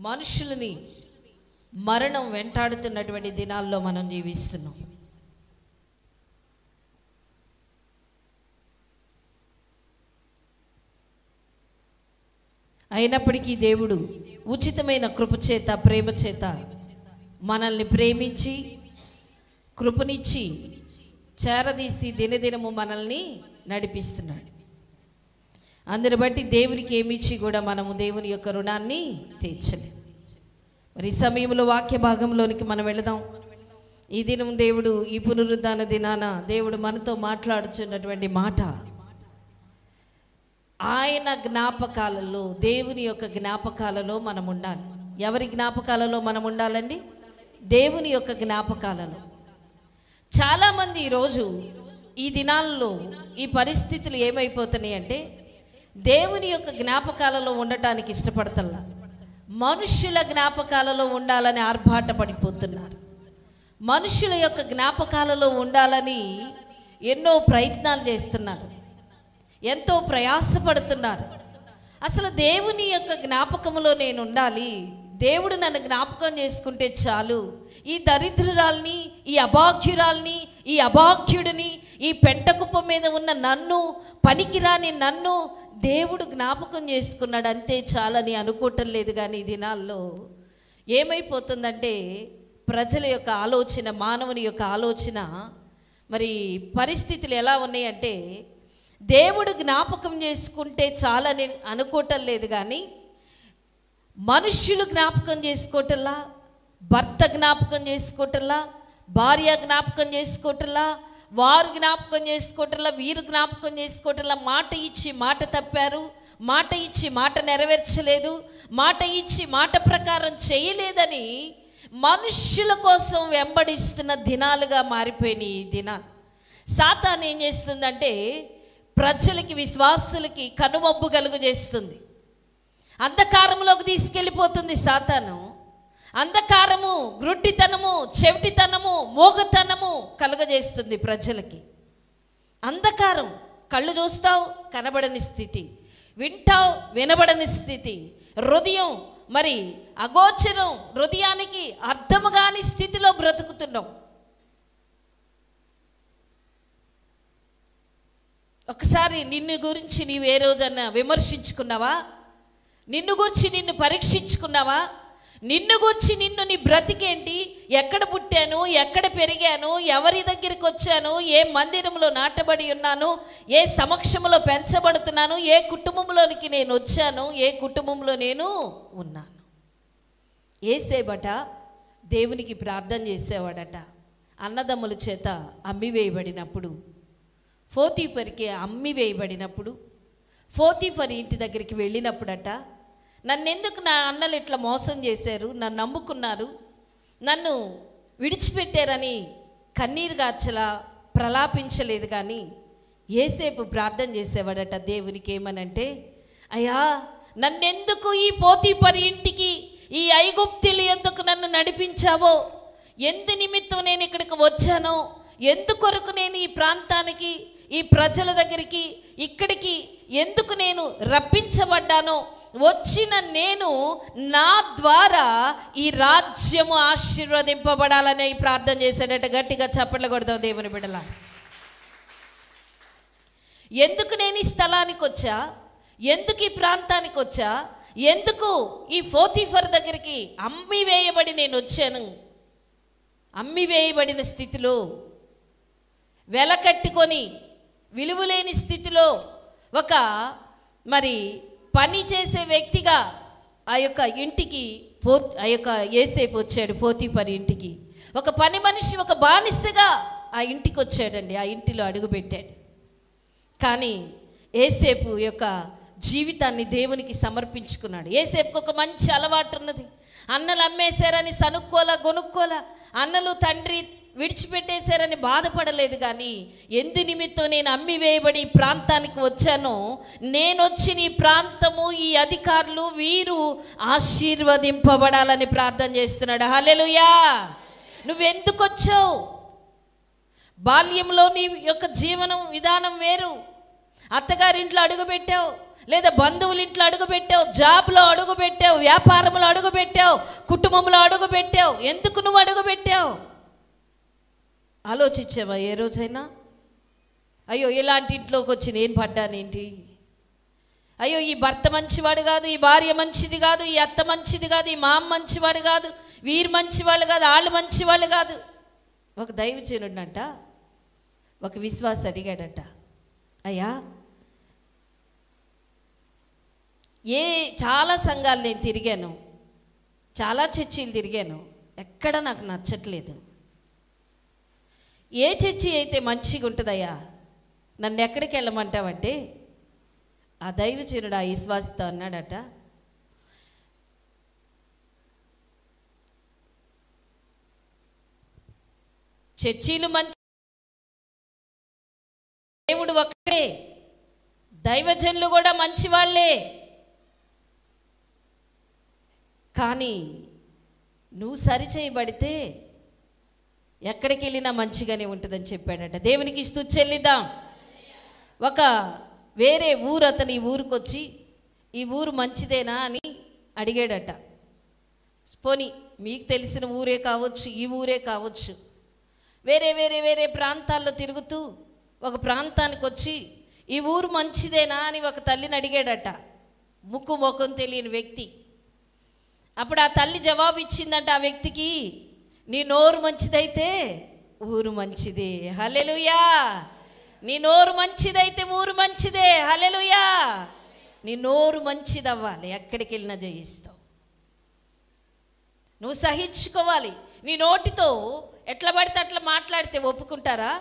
మనుషులని మరణం వెంటాడుతున్నటువంటి దినాల్లో మనం జీవిస్తున్నాం. అయినప్పటికీ దేవుడు ఉచితమైన కృపచేత ప్రేమ చేత మనల్ని ప్రేమించి కృపనిచ్చి చేరదీసి దినదినము మనల్ని నడిపిస్తున్నాడు. అందుని బట్టి దేవునికి ఏమిచ్చి కూడా మనము దేవుని యొక్క రుణాన్ని తీర్చలేం. మరి ఈ సమయంలో వాక్య భాగంలోనికి మనం వెళదాం. ఈ దినం దేవుడు ఈ పునరుద్ధాన దినాన దేవుడు మనతో మాట్లాడుచున్నటువంటి మాట, ఆయన జ్ఞాపకాలలో, దేవుని యొక్క జ్ఞాపకాలలో మనం ఉండాలి. ఎవరి జ్ఞాపకాలలో మనం ఉండాలండి? దేవుని యొక్క జ్ఞాపకాలలో. చాలామంది ఈరోజు ఈ దినాల్లో ఈ పరిస్థితులు ఏమైపోతున్నాయి అంటే దేవుని యొక్క జ్ఞాపకాలలో ఉండటానికి ఇష్టపడతల్లా, మనుష్యుల జ్ఞాపకాలలో ఉండాలని ఆర్భాటపడిపోతున్నారు. మనుషుల యొక్క జ్ఞాపకాలలో ఉండాలని ఎన్నో ప్రయత్నాలు చేస్తున్నారు, ఎంతో ప్రయాసపడుతున్నారు. అసలు దేవుని యొక్క జ్ఞాపకంలో నేను ఉండాలి, దేవుడు నన్ను జ్ఞాపకం చేసుకుంటే చాలు, ఈ దరిద్రురాల్ని, ఈ అభాగ్యురాల్ని, ఈ అభాగ్యుడిని, ఈ పెంటకుప్ప మీద ఉన్న నన్ను, పనికిరాని నన్ను దేవుడు జ్ఞాపకం చేసుకున్నాడు అంతే చాలని అనుకోవటం లేదు. కానీ ఈ దినాల్లో ఏమైపోతుందంటే ప్రజల యొక్క ఆలోచన, మానవుని యొక్క ఆలోచన, మరి పరిస్థితులు ఎలా ఉన్నాయంటే దేవుడు జ్ఞాపకం చేసుకుంటే చాలని అనుకోవటం లేదు. కానీ మనుష్యులు జ్ఞాపకం చేసుకోవటంలా, భర్త జ్ఞాపకం చేసుకోవటంలా, భార్య జ్ఞాపకం చేసుకోవటంలా, వారు జ్ఞాపకం చేసుకోవటంలా, వీరు జ్ఞాపకం చేసుకోవటంలా. మాట ఇచ్చి మాట తప్పారు, మాట ఇచ్చి మాట నెరవేర్చలేదు, మాట ఇచ్చి మాట ప్రకారం చేయలేదని మనుష్యుల కోసం వెంబడిస్తున్న దినాలుగా మారిపోయినాయి ఈ దినాలు. సాతాను ఏం చేస్తుందంటే ప్రజలకి, విశ్వాసులకి కనుమబ్బు కలుగు చేస్తుంది, అంధకారంలోకి తీసుకెళ్ళిపోతుంది సాతాను. అంధకారము, గ్రుడ్డితనము, చెవిటితనము, మోగతనము కలుగజేస్తుంది ప్రజలకి. అంధకారం, కళ్ళు చూస్తావు కనబడని స్థితి, వింటావు వినబడని స్థితి, హృదయం మరి అగోచరం, హృదయానికి అర్థము కాని స్థితిలో బ్రతుకుతున్నాం. ఒకసారి నిన్ను గురించి నీవు ఏ రోజన్నా విమర్శించుకున్నావా? నిన్ను గురించి నిన్ను పరీక్షించుకున్నావా? నిన్ను గురించి నిన్ను, నీ బ్రతికేంటి, ఎక్కడ పుట్టాను, ఎక్కడ పెరిగాను, ఎవరి దగ్గరికి వచ్చాను, ఏ మందిరంలో నాటబడి ఉన్నాను, ఏ సమక్షంలో పెంచబడుతున్నాను, ఏ కుటుంబంలోనికి నేను వచ్చాను, ఏ కుటుంబంలో నేను ఉన్నాను. ఏసేబట దేవునికి ప్రార్థన చేసేవాడట. అన్నదమ్ముల చేత అమ్మివేయబడినప్పుడు, పోతీఫరుకి అమ్మివేయబడినప్పుడు, పోతీఫరు ఇంటి దగ్గరికి వెళ్ళినప్పుడట, నన్నెందుకు నా అన్నలు ఇట్లా మోసం చేశారు, నన్ను నమ్ముకున్నారు, నన్ను విడిచిపెట్టారని కన్నీరు గార్చలా ప్రలాపించలేదు. కానీ ఏసేపు ప్రార్థన చేసేవాడట దేవునికి. ఏమనంటే, అయ్యా నన్నెందుకు ఈ పోతీఫరు ఇంటికి, ఈ ఐగుప్తుల యొద్దకు నన్ను నడిపించావో, ఎందు నిమిత్తం నేను ఇక్కడికి వచ్చానో, ఎందుకొరకు నేను ఈ ప్రాంతానికి, ఈ ప్రజల దగ్గరికి, ఇక్కడికి ఎందుకు నేను రప్పించబడ్డానో, వచ్చిన నేను నా ద్వారా ఈ రాజ్యము ఆశీర్వదింపబడాలని ప్రార్థన చేశాడట. గట్టిగా చప్పట్లు కొడదాం దేవుని బిడ్డలా. ఎందుకు నేను ఈ స్థలానికి వచ్చా, ఎందుకు ఈ ప్రాంతానికి వచ్చా, ఎందుకు ఈ పోతీఫర్ దగ్గరికి అమ్మివేయబడి నేను వచ్చాను? అమ్మివేయబడిన స్థితిలో, వెలకట్టుకొని విలువలేని స్థితిలో, ఒక మరి పని చేసే వ్యక్తిగా ఆ యొక్క ఇంటికి ఆ యొక్క ఏసేపు వచ్చాడు. పోతీఫరు ఇంటికి ఒక పని మనిషి, ఒక బానిసగా ఆ ఇంటికి వచ్చాడండి. ఆ ఇంటిలో అడుగుపెట్టాడు. కానీ ఏసేపు యొక్క జీవితాన్ని దేవునికి సమర్పించుకున్నాడు. ఏసేపుకు ఒక మంచి అలవాటు ఉన్నది. అన్నలు అమ్మేశారని సనుక్కోలా గొనుక్కోలా, అన్నలు తండ్రి విడిచిపెట్టేశారని బాధపడలేదు. కానీ ఎందు నిమిత్తం నేను అమ్మివేయబడి ఈ ప్రాంతానికి వచ్చానో, నేను వచ్చిన ఈ ప్రాంతము, ఈ అధికారులు, వీరు ఆశీర్వదింపబడాలని ప్రార్థన చేస్తున్నాడు. హల్లెలూయా. నువ్వెందుకు వచ్చావు? బాల్యంలో నీ యొక్క జీవనం విధానం వేరు, అత్తగారింట్లో అడుగుపెట్టావు, లేదా బంధువుల ఇంట్లో అడుగుపెట్టావు, జాబ్లో అడుగుపెట్టావు, వ్యాపారంలో అడుగుపెట్టావు, కుటుంబంలో అడుగుపెట్టావు. ఎందుకు నువ్వు అడుగుపెట్టావు? ఆలోచించావా ఏ రోజైనా? అయ్యో ఇలాంటి ఇంట్లోకి వచ్చి నేను పడ్డానేంటి? అయ్యో ఈ భర్త మంచివాడు కాదు, ఈ భార్య మంచిది కాదు, ఈ అత్త మంచిది కాదు, ఈ మామ మంచివాడు కాదు, వీరు మంచివాళ్ళు కాదు, వాళ్ళు మంచివాళ్ళు కాదు. ఒక దైవజనుడంట, ఒక విశ్వాస అడిగాడట, అయ్యా చాలా సంఘాలు నేను తిరిగాను, చాలా చర్చిలు తిరిగాను, ఎక్కడ నాకు నచ్చట్లేదు. ఏ చర్చి అయితే మంచిగా ఉంటుందయ్యా, నన్ను ఎక్కడికి వెళ్ళమంటావంటే ఆ దైవజనుడు ఆ విశ్వాసతో అన్నాడట, చర్చీలు మంచి, దేవుడు ఒక్కడే, దైవజనులు కూడా మంచి వాళ్ళే, కానీ నువ్వు సరిచేయబడితే ఎక్కడికి వెళ్ళినా మంచిగానే ఉంటుందని చెప్పాడట. దేవునికి స్తుతి చెల్లిద్దాం. ఒక వేరే ఊరు అతను ఈ ఊరికి వచ్చి ఈ ఊరు మంచిదేనా అని అడిగాడట. పోనీ మీకు తెలిసిన ఊరే కావచ్చు, ఈ ఊరే కావచ్చు, వేరే వేరే వేరే ప్రాంతాల్లో తిరుగుతూ ఒక ప్రాంతానికి వచ్చి ఈ ఊరు మంచిదేనా అని ఒక తల్లిని అడిగాడట, ముక్కు ముఖం తెలియని వ్యక్తి. అప్పుడు ఆ తల్లి జవాబు ఇచ్చిందంట ఆ వ్యక్తికి, నీ నోరు మంచిదైతే ఊరు మంచిదే, హల్లెలూయా. నీ నోరు మంచిదైతే ఊరు మంచిదే, హల్లెలూయా. నీ నోరు మంచిది అవ్వాలి, ఎక్కడికి వెళ్ళినా జయిస్తావు. నువ్వు సహించుకోవాలి. నీ నోటితో ఎట్లా పడితే అట్లా మాట్లాడితే ఒప్పుకుంటారా?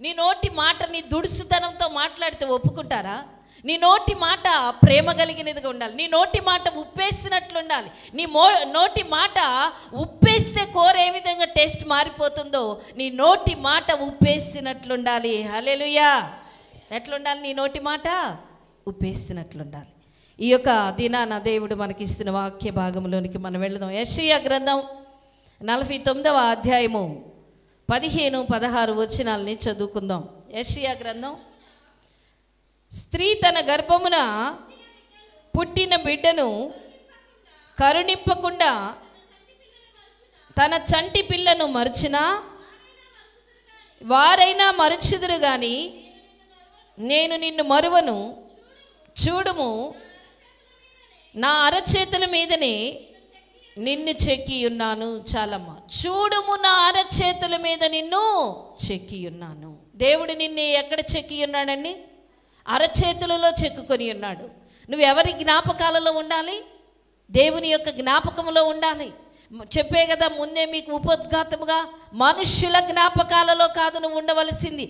నీ నోటి మాట నీ దుడుసుతనంతో మాట్లాడితే ఒప్పుకుంటారా? నీ నోటి మాట ప్రేమ కలిగినదిగా ఉండాలి. నీ నోటి మాట ఉప్పేసినట్లు ఉండాలి. నీ నోటి మాట ఉప్పేస్తే కూర ఏ విధంగా టేస్ట్ మారిపోతుందో నీ నోటి మాట ఉప్పేసినట్లుండాలి, హల్లెలూయా. ఎట్లుండాలి? నీ నోటి మాట ఉప్పేసినట్లుండాలి. ఈ యొక్క దినాన దేవుడు మనకి ఇస్తున్న వాక్య భాగంలోనికి మనం వెళదాం. యెషయా గ్రంథం 49వ అధ్యాయము 15-16 వచనాలని చదువుకుందాం. యెషయా గ్రంథం. స్త్రీ తన గర్భమున పుట్టిన బిడ్డను కరుణింపకుండా తన చంటి పిల్లను మరచునా వారైనా మరచుదురు గాని నేను నిన్ను మరువను. చూడుము, నా అరచేతుల మీదనే నిన్ను చెక్కి ఉన్నాను. చాలమ్మా. చూడుము, నా అరచేతుల మీద నిన్ను చెక్కి ఉన్నాను. దేవుడు నిన్ను ఎక్కడ చెక్కి ఉన్నాడండి? అరచేతులలో చెక్కుకొని ఉన్నాడు. నువ్వు ఎవరి జ్ఞాపకాలలో ఉండాలి? దేవుని యొక్క జ్ఞాపకంలో ఉండాలి. చెప్పే కదా ముందే మీకు ఉపోద్ఘాతముగా, మనుష్యుల జ్ఞాపకాలలో కాదు నువ్వు ఉండవలసింది.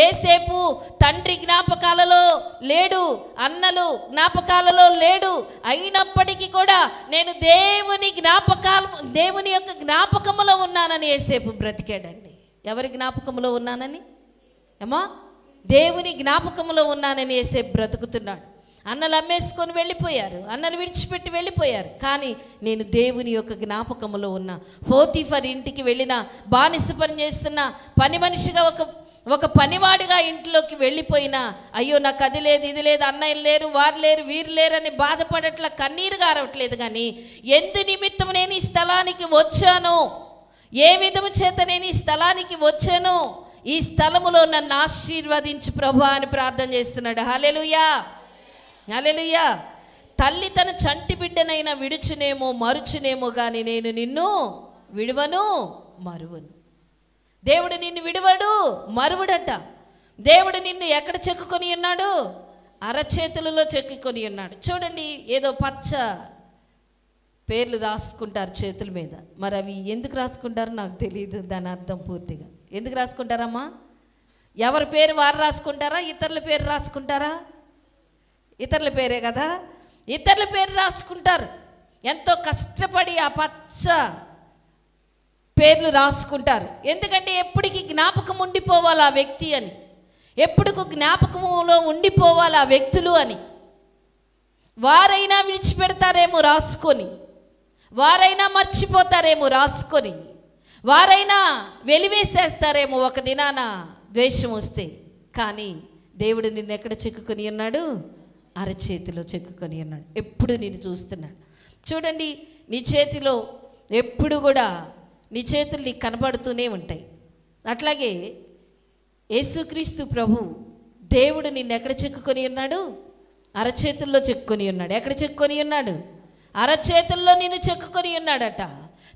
ఏసేపు తండ్రి జ్ఞాపకాలలో లేడు, అన్నలు జ్ఞాపకాలలో లేడు. అయినప్పటికీ కూడా నేను దేవుని యొక్క జ్ఞాపకములో ఉన్నానని ఏసేపు బ్రతికాడండి. ఎవరి జ్ఞాపకములో ఉన్నానని? ఏమా, దేవుని జ్ఞాపకంలో ఉన్నానని ఏసేపు బ్రతుకుతున్నాడు. అన్నలు అమ్మేసుకొని వెళ్ళిపోయారు, అన్నలు విడిచిపెట్టి వెళ్ళిపోయారు, కానీ నేను దేవుని యొక్క జ్ఞాపకంలో ఉన్నా. పోతీఫర్ ఇంటికి వెళ్ళిన, బానిస పని చేస్తున్న పని మనిషిగా ఒక పనివాడిగా ఇంట్లోకి వెళ్ళిపోయినా, అయ్యో నాకు అది లేదు ఇది లేదు, అన్నయ్యలు లేరు, వారు లేరు, వీరు లేరని బాధపడట్లా, కన్నీరు గారవట్లేదు. కానీ ఎందు నిమిత్తం నేను ఈ స్థలానికి వచ్చాను, ఏ విధము చేత నేను ఈ స్థలానికి వచ్చాను, ఈ స్థలములో నన్ను ఆశీర్వదించు ప్రభువా అని ప్రార్థన చేస్తున్నాడు. హల్లెలూయా, హల్లెలూయా. తల్లి తన చంటి బిడ్డనైనా విడుచునేమో మరుచునేమో కానీ నేను నిన్ను విడువను మరువను. దేవుడు నిన్ను విడువడు మరువడట. దేవుడు నిన్ను ఎక్కడ చెక్కుకొని ఉన్నాడు? అరచేతులలో చెక్కుకొని ఉన్నాడు. చూడండి, ఏదో పచ్చ పేర్లు రాసుకుంటారు చేతుల మీద. మరి అవి ఎందుకు రాసుకుంటారో నాకు తెలియదు దాని అర్థం పూర్తిగా. ఎందుకు రాసుకుంటారమ్మా? ఎవరి పేరు వారు రాసుకుంటారా? ఇతరుల పేరు రాసుకుంటారా? ఇతరుల పేరే కదా. ఇతరుల పేరు రాసుకుంటారు. ఎంతో కష్టపడి ఆ పచ్చ పేర్లు రాసుకుంటారు. ఎందుకంటే ఎప్పటికీ జ్ఞాపకం ఉండిపోవాలి ఆ వ్యక్తి అని, ఎప్పటికూ జ్ఞాపకంలో ఉండిపోవాలి ఆ వ్యక్తులు అని. వారైనా విడిచిపెడతారేమో రాసుకొని, వారైనా మర్చిపోతారేమో రాసుకొని, వారైనా వెలివేసేస్తారేమో ఒక దినాన ద్వేషం వస్తే. కానీ దేవుడు నిన్ను ఎక్కడ చెక్కుకొని ఉన్నాడు? అరచేతిలో చెక్కుకొని ఉన్నాడు. ఎప్పుడు నిన్ను చూస్తున్నాడు. చూడండి, నీ చేతిలో ఎప్పుడు కూడా నీ చేతులు నీకు కనబడుతూనే ఉంటాయి. అట్లాగే యేసుక్రీస్తు ప్రభు దేవుడు నిన్ను ఎక్కడ చెక్కుకొని ఉన్నాడు? అరచేతుల్లో చెక్కుకొని ఉన్నాడు. ఎక్కడ చెక్కుకొని ఉన్నాడు? అరచేతుల్లో నిన్ను చెక్కుకొని ఉన్నాడట.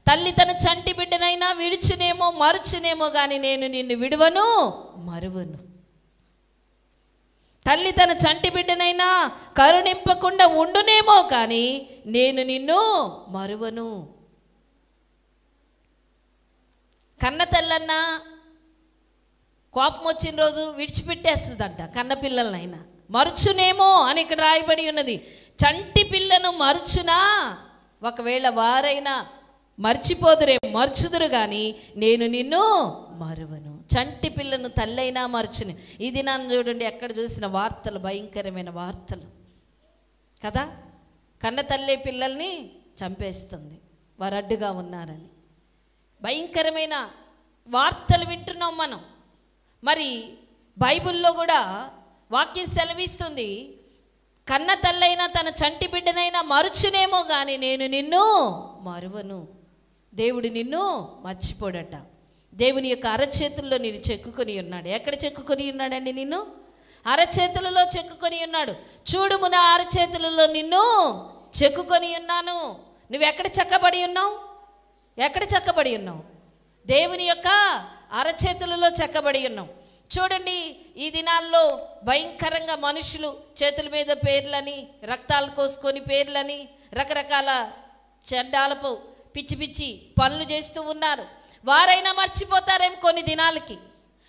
తల్లి తన చంటి బిడ్డనైనా విడుచునేమో మరుచునేమో కానీ నేను నిన్ను విడువను మరువను. తల్లి తన చంటి బిడ్డనైనా కరుణింపకుండా ఉండునేమో కానీ నేను నిన్ను మరువను. కన్న తల్లన్నా కోపం వచ్చిన రోజు విడిచిపెట్టేస్తుందంట కన్న పిల్లలనైనా. మరుచునేమో అని ఇక్కడ రాయబడి ఉన్నది. చంటి పిల్లను మరుచునా, ఒకవేళ వారైనా మర్చిపోదురేమో, మర్చుదురు కానీ నేను నిన్ను మరువను. చంటి పిల్లను తల్లైనా మర్చుని. ఇది నన్ను చూడండి, ఎక్కడ చూసిన వార్తలు, భయంకరమైన వార్తలు కదా. కన్న తల్లి పిల్లల్ని చంపేస్తుంది వారు అడ్డుగా ఉన్నారని. భయంకరమైన వార్తలు వింటున్నాం మనం. మరి బైబిల్లో కూడా వాక్యం సెలవిస్తుంది, కన్న తల్లైనా తన చంటి బిడ్డనైనా మరుచునేమో కానీ నేను నిన్ను మరువను. దేవుడు నిన్ను మర్చిపోడట. దేవుని యొక్క అరచేతుల్లో నేను చెక్కుకొని ఉన్నాడు. ఎక్కడ చెక్కుకొని ఉన్నాడండి? నిన్ను అరచేతులలో చెక్కుకొని ఉన్నాడు. చూడుము, నా అరచేతులలో నిన్ను చెక్కుకొని ఉన్నాను. నువ్వెక్కడ చెక్కబడి ఉన్నావు? ఎక్కడ చెక్కబడి ఉన్నావు? దేవుని యొక్క అరచేతులలో చెక్కబడి ఉన్నావు. చూడండి, ఈ దినాల్లో భయంకరంగా మనుషులు చేతుల మీద పేర్లని, రక్తాలు కోసుకొని పేర్లని, రకరకాల చెడ్డాలపు పిచ్చి పిచ్చి పనులు చేస్తూ ఉన్నారు. వారైనా మర్చిపోతారేమో, కొన్ని దినాలకి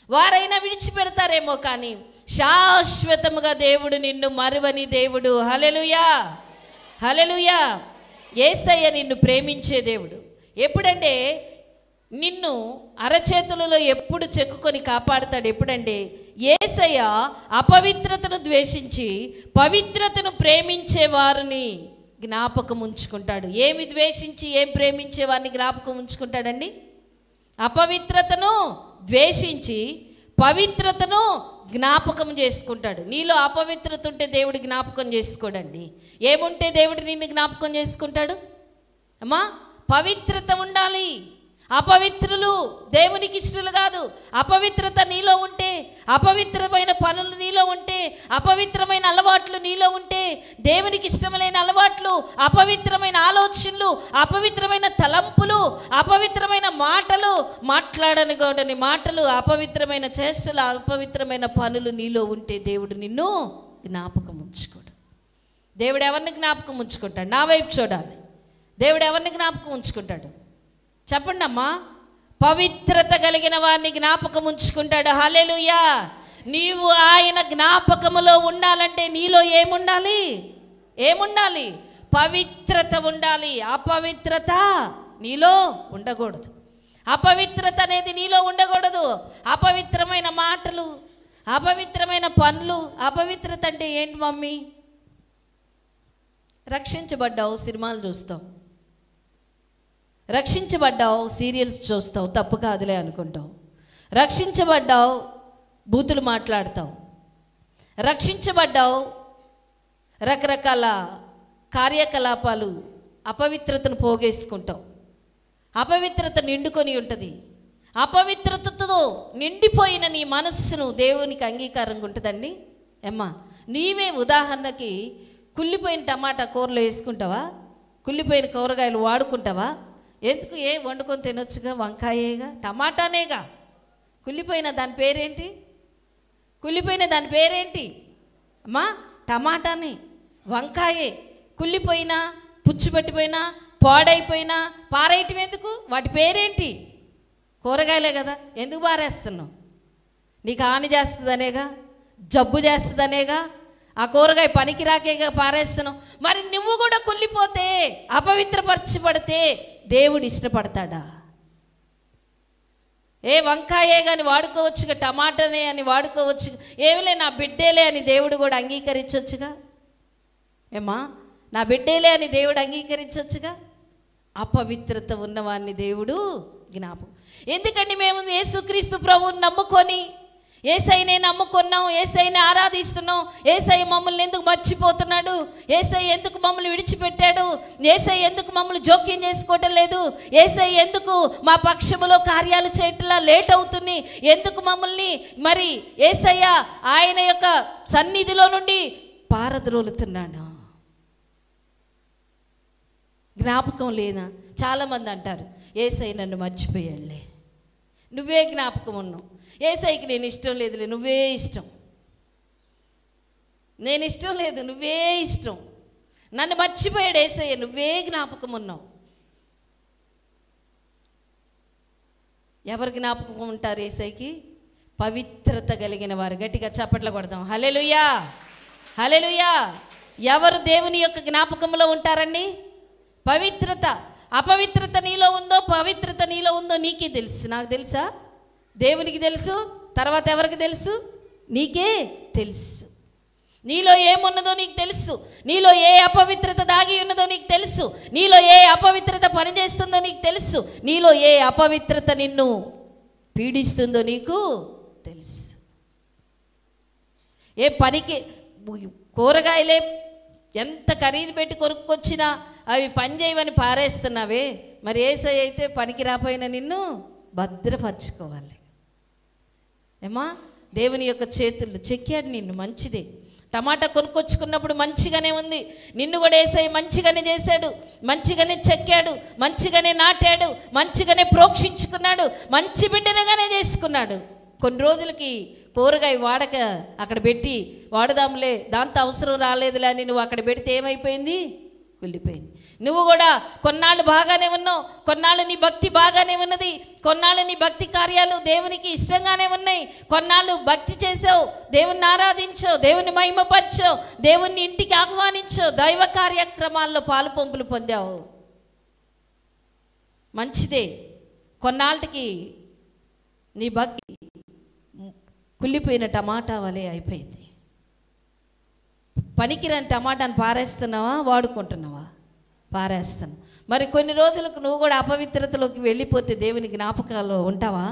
వారైనా విడిచిపెడతారేమో, కానీ శాశ్వతముగా దేవుడు నిన్ను మరువని దేవుడు. హల్లెలూయా, హల్లెలూయా. యేసయ్య నిన్ను ప్రేమించే దేవుడు. ఎప్పుడంటే నిన్ను అరచేతులలో ఎప్పుడు చెక్కుకొని కాపాడుతాడు. ఎప్పుడంటే యేసయ్య అపవిత్రతను ద్వేషించి పవిత్రతను ప్రేమించే వారిని జ్ఞాపకం ఉంచుకుంటాడు. ఏమి ద్వేషించి ఏం ప్రేమించే వారిని జ్ఞాపకం ఉంచుకుంటాడండి? అపవిత్రతను ద్వేషించి పవిత్రతను జ్ఞాపకం చేసుకుంటాడు. నీలో అపవిత్రత ఉంటే దేవుడు జ్ఞాపకం చేసుకోడండి. ఏముంటే దేవుడు నిన్ను జ్ఞాపకం చేసుకుంటాడు? అమ్మా, పవిత్రత ఉండాలి. అపవిత్రులు దేవునికి ఇష్టలు కాదు. అపవిత్రత నీలో ఉంటే, అపవిత్రమైన పనులు నీలో ఉంటే, అపవిత్రమైన అలవాట్లు నీలో ఉంటే, దేవునికి ఇష్టమైన అలవాట్లు, అపవిత్రమైన ఆలోచనలు, అపవిత్రమైన తలంపులు, అపవిత్రమైన మాటలు, మాట్లాడనికూడని మాటలు, అపవిత్రమైన చేష్టలు, అపవిత్రమైన పనులు నీలో ఉంటే దేవుడు నిన్ను జ్ఞాపకం ఉంచుకోడు. దేవుడు ఎవరిని జ్ఞాపకం ఉంచుకుంటాడు? నా వైపు చూడాలి. దేవుడు ఎవరిని జ్ఞాపకం ఉంచుకుంటాడు? చెప్పండి అమ్మా. పవిత్రత కలిగిన వారిని జ్ఞాపకం ఉంచుకుంటాడు. హల్లెలూయా. నీవు ఆయన జ్ఞాపకములో ఉండాలంటే నీలో ఏముండాలి? ఏముండాలి? పవిత్రత ఉండాలి. అపవిత్రత నీలో ఉండకూడదు. అపవిత్రత అనేది నీలో ఉండకూడదు. అపవిత్రమైన మాటలు, అపవిత్రమైన పనులు. అపవిత్రత అంటే ఏంటి మమ్మీ? రక్షించబడ్డావు, సినిమాలు చూస్తావు. రక్షించబడ్డావు, సీరియల్స్ చూస్తావు, తప్పు కాదులే అనుకుంటావు. రక్షించబడ్డావు, బూతులు మాట్లాడతావు. రక్షించబడ్డావు, రకరకాల కార్యకలాపాలు, అపవిత్రతను పోగేసుకుంటావు. అపవిత్రత నిండుకొని ఉంటుంది. అపవిత్రతతో నిండిపోయిన నీ మనస్సును దేవునికి అంగీకారంగా ఉంటుందండి. అమ్మా, నీవే ఉదాహరణకి కుళ్ళిపోయిన టమాటా కూరలో వేసుకుంటావా? కుళ్ళిపోయిన కూరగాయలు వాడుకుంటావా? ఎందుకు? వండుకొని తినొచ్చుగా, వంకాయేగా, టమాటానేగా. కుళ్ళిపోయిన దాని పేరేంటి? కుళ్ళిపోయిన దాని పేరేంటి అమ్మా? టమాటానే, వంకాయే. కుళ్ళిపోయినా, పుచ్చిపెట్టిపోయినా, పాడైపోయినా పారేయటం ఎందుకు? వాటి పేరేంటి? కూరగాయలే కదా. ఎందుకు పారేస్తున్నావు? నీకు హాని చేస్తుందనేగా, జబ్బు చేస్తుందనేగా, ఆ కూరగాయ పనికి రాకేగా పారేస్తున్నావు. మరి నువ్వు కూడా కుళ్ళిపోతే, అపవిత్రపరచబడితే దేవుడు ఇష్టపడతాడా? వంకాయే కానీ వాడుకోవచ్చుగా, టమాటానే అని వాడుకోవచ్చు. ఏమిలే నా బిడ్డేలే అని దేవుడు కూడా అంగీకరించవచ్చుగా. ఏమా, నా బిడ్డేలే అని దేవుడు అంగీకరించవచ్చుగా. అపవిత్రత ఉన్నవాన్ని దేవుడు జ్ఞాపకం. ఎందుకంటే మేము యేసుక్రీస్తు ప్రభువుని నమ్ముకొని యేసయ్యనే నమ్ముకున్నాం, యేసయ్యని ఆరాధిస్తున్నాం, యేసయ్య మమ్మల్ని ఎందుకు మర్చిపోతున్నాడు, యేసయ్య ఎందుకు మమ్మల్ని విడిచిపెట్టాడు, యేసయ్య ఎందుకు మమ్మల్ని జోక్యం చేసుకోవటం లేదు, యేసయ్య ఎందుకు మా పక్షములో కార్యాలు చేయటంలా లేట్ అవుతుంది, ఎందుకు మమ్మల్ని మరి యేసయ్య ఆయన యొక్క సన్నిధిలో నుండి పారద్రోలుతున్నాడు. జ్ఞాపకం లేదా? చాలామంది అంటారు యేసయ్య నన్ను మర్చిపోయాడులే, నువ్వే జ్ఞాపకం ఉన్నావు, యేసయ్యకి నేను ఇష్టం లేదులే, నువ్వే ఇష్టం, నేను ఇష్టం లేదు, నువ్వే ఇష్టం, నన్ను మర్చిపోయాడు యేసయ్య, నువ్వే జ్ఞాపకం ఉన్నావు. ఎవరు జ్ఞాపకం ఉంటారు యేసయ్యకి? పవిత్రత కలిగిన వారు. గట్టిగా చప్పట్లు కొడదాం. హల్లెలూయా, హల్లెలూయా. ఎవరు దేవుని యొక్క జ్ఞాపకంలో ఉంటారండి? పవిత్రత. అపవిత్రత నీలో ఉందో పవిత్రత నీలో ఉందో నీకే తెలుసు, నాకు తెలుసా? దేవునికి తెలుసు. తర్వాత ఎవరికి తెలుసు? నీకే తెలుసు. నీలో ఏమున్నదో నీకు తెలుసు, నీలో ఏ అపవిత్రత దాగి ఉన్నదో నీకు తెలుసు, నీలో ఏ అపవిత్రత పనిచేస్తుందో నీకు తెలుసు, నీలో ఏ అపవిత్రత నిన్ను పీడిస్తుందో నీకు తెలుసు. ఏ పనికి కూరగాయలే ఎంత ఖరీదు పెట్టి కొనుక్కొచ్చినా అవి పని చేయవని పారేస్తున్నావే, మరి యేసయ్య అయితే పనికి రాపోయినా నిన్ను భద్రపరచుకోవాలి. ఏమా, దేవుని యొక్క చేతుల్లో చెక్కాడు నిన్ను, మంచిదే. టమాటా కొనుక్కొచ్చుకున్నప్పుడు మంచిగానే ఉంది, నిన్ను కూడా యేసయ్య మంచిగానే చేశాడు, మంచిగానే చెక్కాడు, మంచిగానే నాటాడు, మంచిగానే ప్రోక్షించుకున్నాడు, మంచి బిడ్డనగానే చేసుకున్నాడు. కొన్ని రోజులకి కూరగాయ వాడక అక్కడ పెట్టి వాడదాంలే, దాంతో అవసరం రాలేదులే అని నువ్వు అక్కడ పెడితే ఏమైపోయింది? వెళ్ళిపోయింది. నువ్వు కూడా కొన్నాళ్ళు బాగానే ఉన్నావు, కొన్నాళ్ళు నీ భక్తి బాగానే ఉన్నది, కొన్నాళ్ళు నీ భక్తి కార్యాలు దేవునికి ఇష్టంగానే ఉన్నాయి, కొన్నాళ్ళు భక్తి చేసావు, దేవుణ్ణి ఆరాధించావు, దేవుని మహిమపరిచావు, దేవుణ్ణి ఇంటికి ఆహ్వానించావు, దైవ కార్యక్రమాల్లో పాలు పంపులు పొందావు, మంచిదే. కొన్నాళ్ళకి నీ భక్తి కుళ్ళిపోయిన టమాటా వలె అయిపోయింది. పనికిరాని టమాటాను పారేస్తున్నావా, వాడుకుంటున్నావా? పారేస్తాను. మరి కొన్ని రోజులకు నువ్వు కూడా అపవిత్రతలోకి వెళ్ళిపోతే దేవుని జ్ఞాపకాలు ఉంటావా?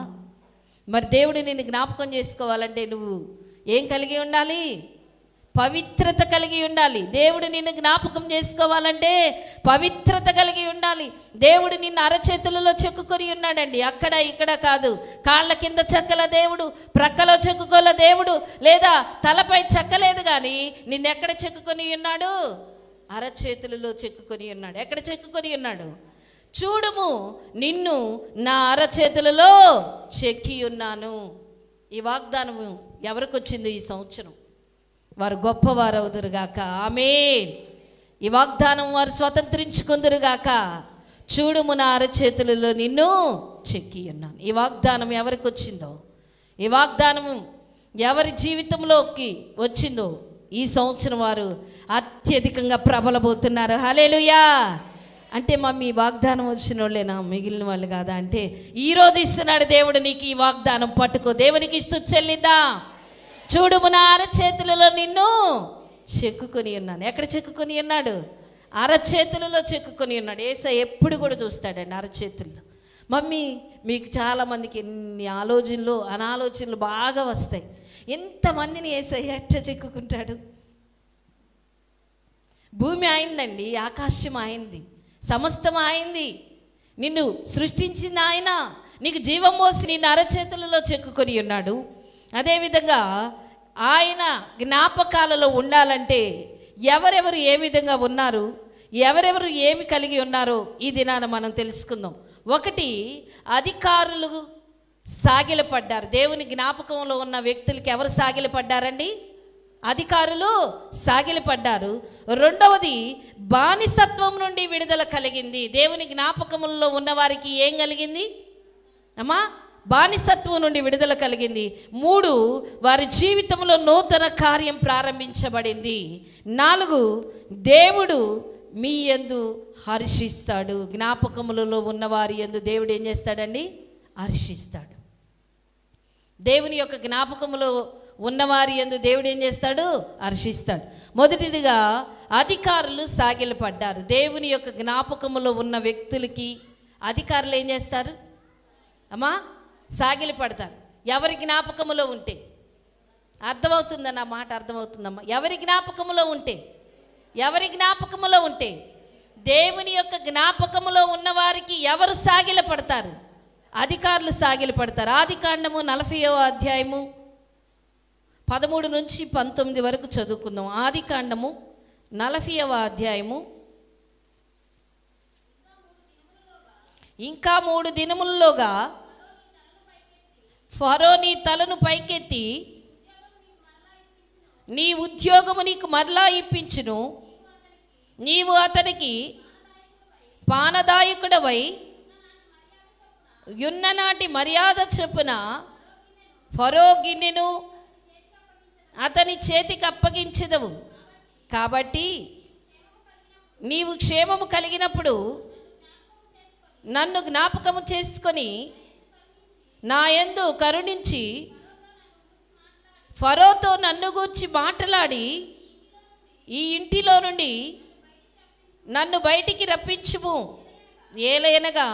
మరి దేవుడు నిన్ను జ్ఞాపకం చేసుకోవాలంటే నువ్వు ఏం కలిగి ఉండాలి? పవిత్రత కలిగి ఉండాలి. దేవుడు నిన్ను జ్ఞాపకం చేసుకోవాలంటే పవిత్రత కలిగి ఉండాలి. దేవుడు నిన్ను అరచేతులలో చెక్కుకొని ఉన్నాడండి, అక్కడ ఇక్కడ కాదు. కాళ్ళ కింద చెక్కల దేవుడు, ప్రక్కలో చెక్కుకోల దేవుడు, లేదా తలపై చెక్కలేదు, కానీ నిన్నెక్కడ చెక్కుకొని ఉన్నాడు? అరచేతులలో చెక్కుకొని ఉన్నాడు. ఎక్కడ చెక్కుకొని ఉన్నాడు? చూడుము, నిన్ను నా అరచేతులలో చెక్కి ఉన్నాను. ఈ వాగ్దానము ఎవరికి వచ్చింది ఈ సంవత్సరం? వారు గొప్పవారు అవుదురుగాక. ఆమేన్. ఈ వాగ్దానం వారు స్వతంత్రించుకుందురుగాక. చూడుము, నా అరచేతులలో నిన్ను చెక్కి ఉన్నాను. ఈ వాగ్దానం ఎవరికి వచ్చిందో, ఈ వాగ్దానం ఎవరి జీవితంలోకి వచ్చిందో ఈ సంవత్సరం వారు అత్యధికంగా ప్రబలబోతున్నారు. హల్లెలూయా. అంటే మమ్మీ ఈ వాగ్దానం వచ్చిన వాళ్ళేనా, మిగిలిన వాళ్ళు కాదా అంటే, ఈరోజు ఇస్తున్నాడు దేవుడు నీకు ఈ వాగ్దానం. పట్టుకో, దేవునికి ఇస్తూ చెల్లిద్దా. చూడుము, నా అరచేతులలో నిన్ను చెక్కుకొని ఉన్నాను. ఎక్కడ చెక్కుకొని ఉన్నాడు? అరచేతులలో చెక్కుకొని ఉన్నాడు. యేసయ్య ఎప్పుడు కూడా చూస్తాడండి అరచేతుల్లో. మమ్మీ మీకు చాలామందికి ఎన్ని ఆలోచనలు అనాలోచనలు బాగా వస్తాయి. ఎంతమందిని యేసయ్య ఎట్ట చెక్కుకుంటాడు? భూమి ఆయనదండి, ఆకాశం ఆయనది, సమస్తం ఆయనది. నిన్ను సృష్టించింది ఆయన, నీకు జీవం పోసి నిన్ను అరచేతులలో చెక్కుకొని ఉన్నాడు. అదేవిధంగా ఆయన జ్ఞాపకాలలో ఉండాలంటే ఎవరెవరు ఏ విధంగా ఉన్నారు, ఎవరెవరు ఏమి కలిగి ఉన్నారో ఈ దినాన మనం తెలుసుకుందాం. ఒకటి, అధికారులు సాగిలపడ్డారు. దేవుని జ్ఞాపకంలో ఉన్న వ్యక్తులకి ఎవరు సాగిలపడ్డారండి? అధికారులు సాగిలపడ్డారు. రెండవది, బానిసత్వం నుండి విడుదల కలిగింది. దేవుని జ్ఞాపకంలో ఉన్నవారికి ఏం కలిగింది అమ్మా? బానిసత్వం నుండి విడుదల కలిగింది. 3, వారి జీవితంలో నూతన కార్యం ప్రారంభించబడింది. 4, దేవుడు మీ యందు హర్షిస్తాడు. జ్ఞాపకములలో ఉన్నవారి యందు దేవుడు ఏం చేస్తాడండి? హర్షిస్తాడు. దేవుని యొక్క జ్ఞాపకములో ఉన్నవారి యందు దేవుడు ఏం చేస్తాడు? హర్షిస్తాడు. మొదటిదిగా అధికారులు సాగిలపడ్డారు. దేవుని యొక్క జ్ఞాపకములో ఉన్న వ్యక్తులకి అధికారులు ఏం చేస్తారు అమ్మా? సాగిలపడతారు. ఎవరి జ్ఞాపకములో ఉంటే, అర్థమవుతుందన్న మాట అర్థమవుతుందమ్మా. ఎవరి జ్ఞాపకములో ఉంటే దేవుని యొక్క జ్ఞాపకములో ఉన్నవారికి ఎవరు సాగిలపడతారు? అధికారులు సాగిలపడతారు. ఆదికాండము 40వ అధ్యాయము 13 నుంచి 19 వరకు చదువుకుందాం. ఆదికాండము 40వ అధ్యాయము. ఇంకా 3 దినములలోగా ఫరో నీ తలను పైకెత్తి నీ ఉద్యోగము నీకు మరలా ఇప్పించును. నీవు అతనికి పానదాయకుడవై యున్ననాటి మర్యాద చొప్పున ఫరో గిన్నెను అతని చేతికి అప్పగించెదవు. కాబట్టి నీవు క్షేమము కలిగినప్పుడు నన్ను జ్ఞాపకము చేసుకొని నా యందు కరుణించి ఫరోతో నన్ను గూర్చి మాట్లాడి ఈ ఇంటిలో నుండి నన్ను బయటికి రప్పించుము. ఏలయనగా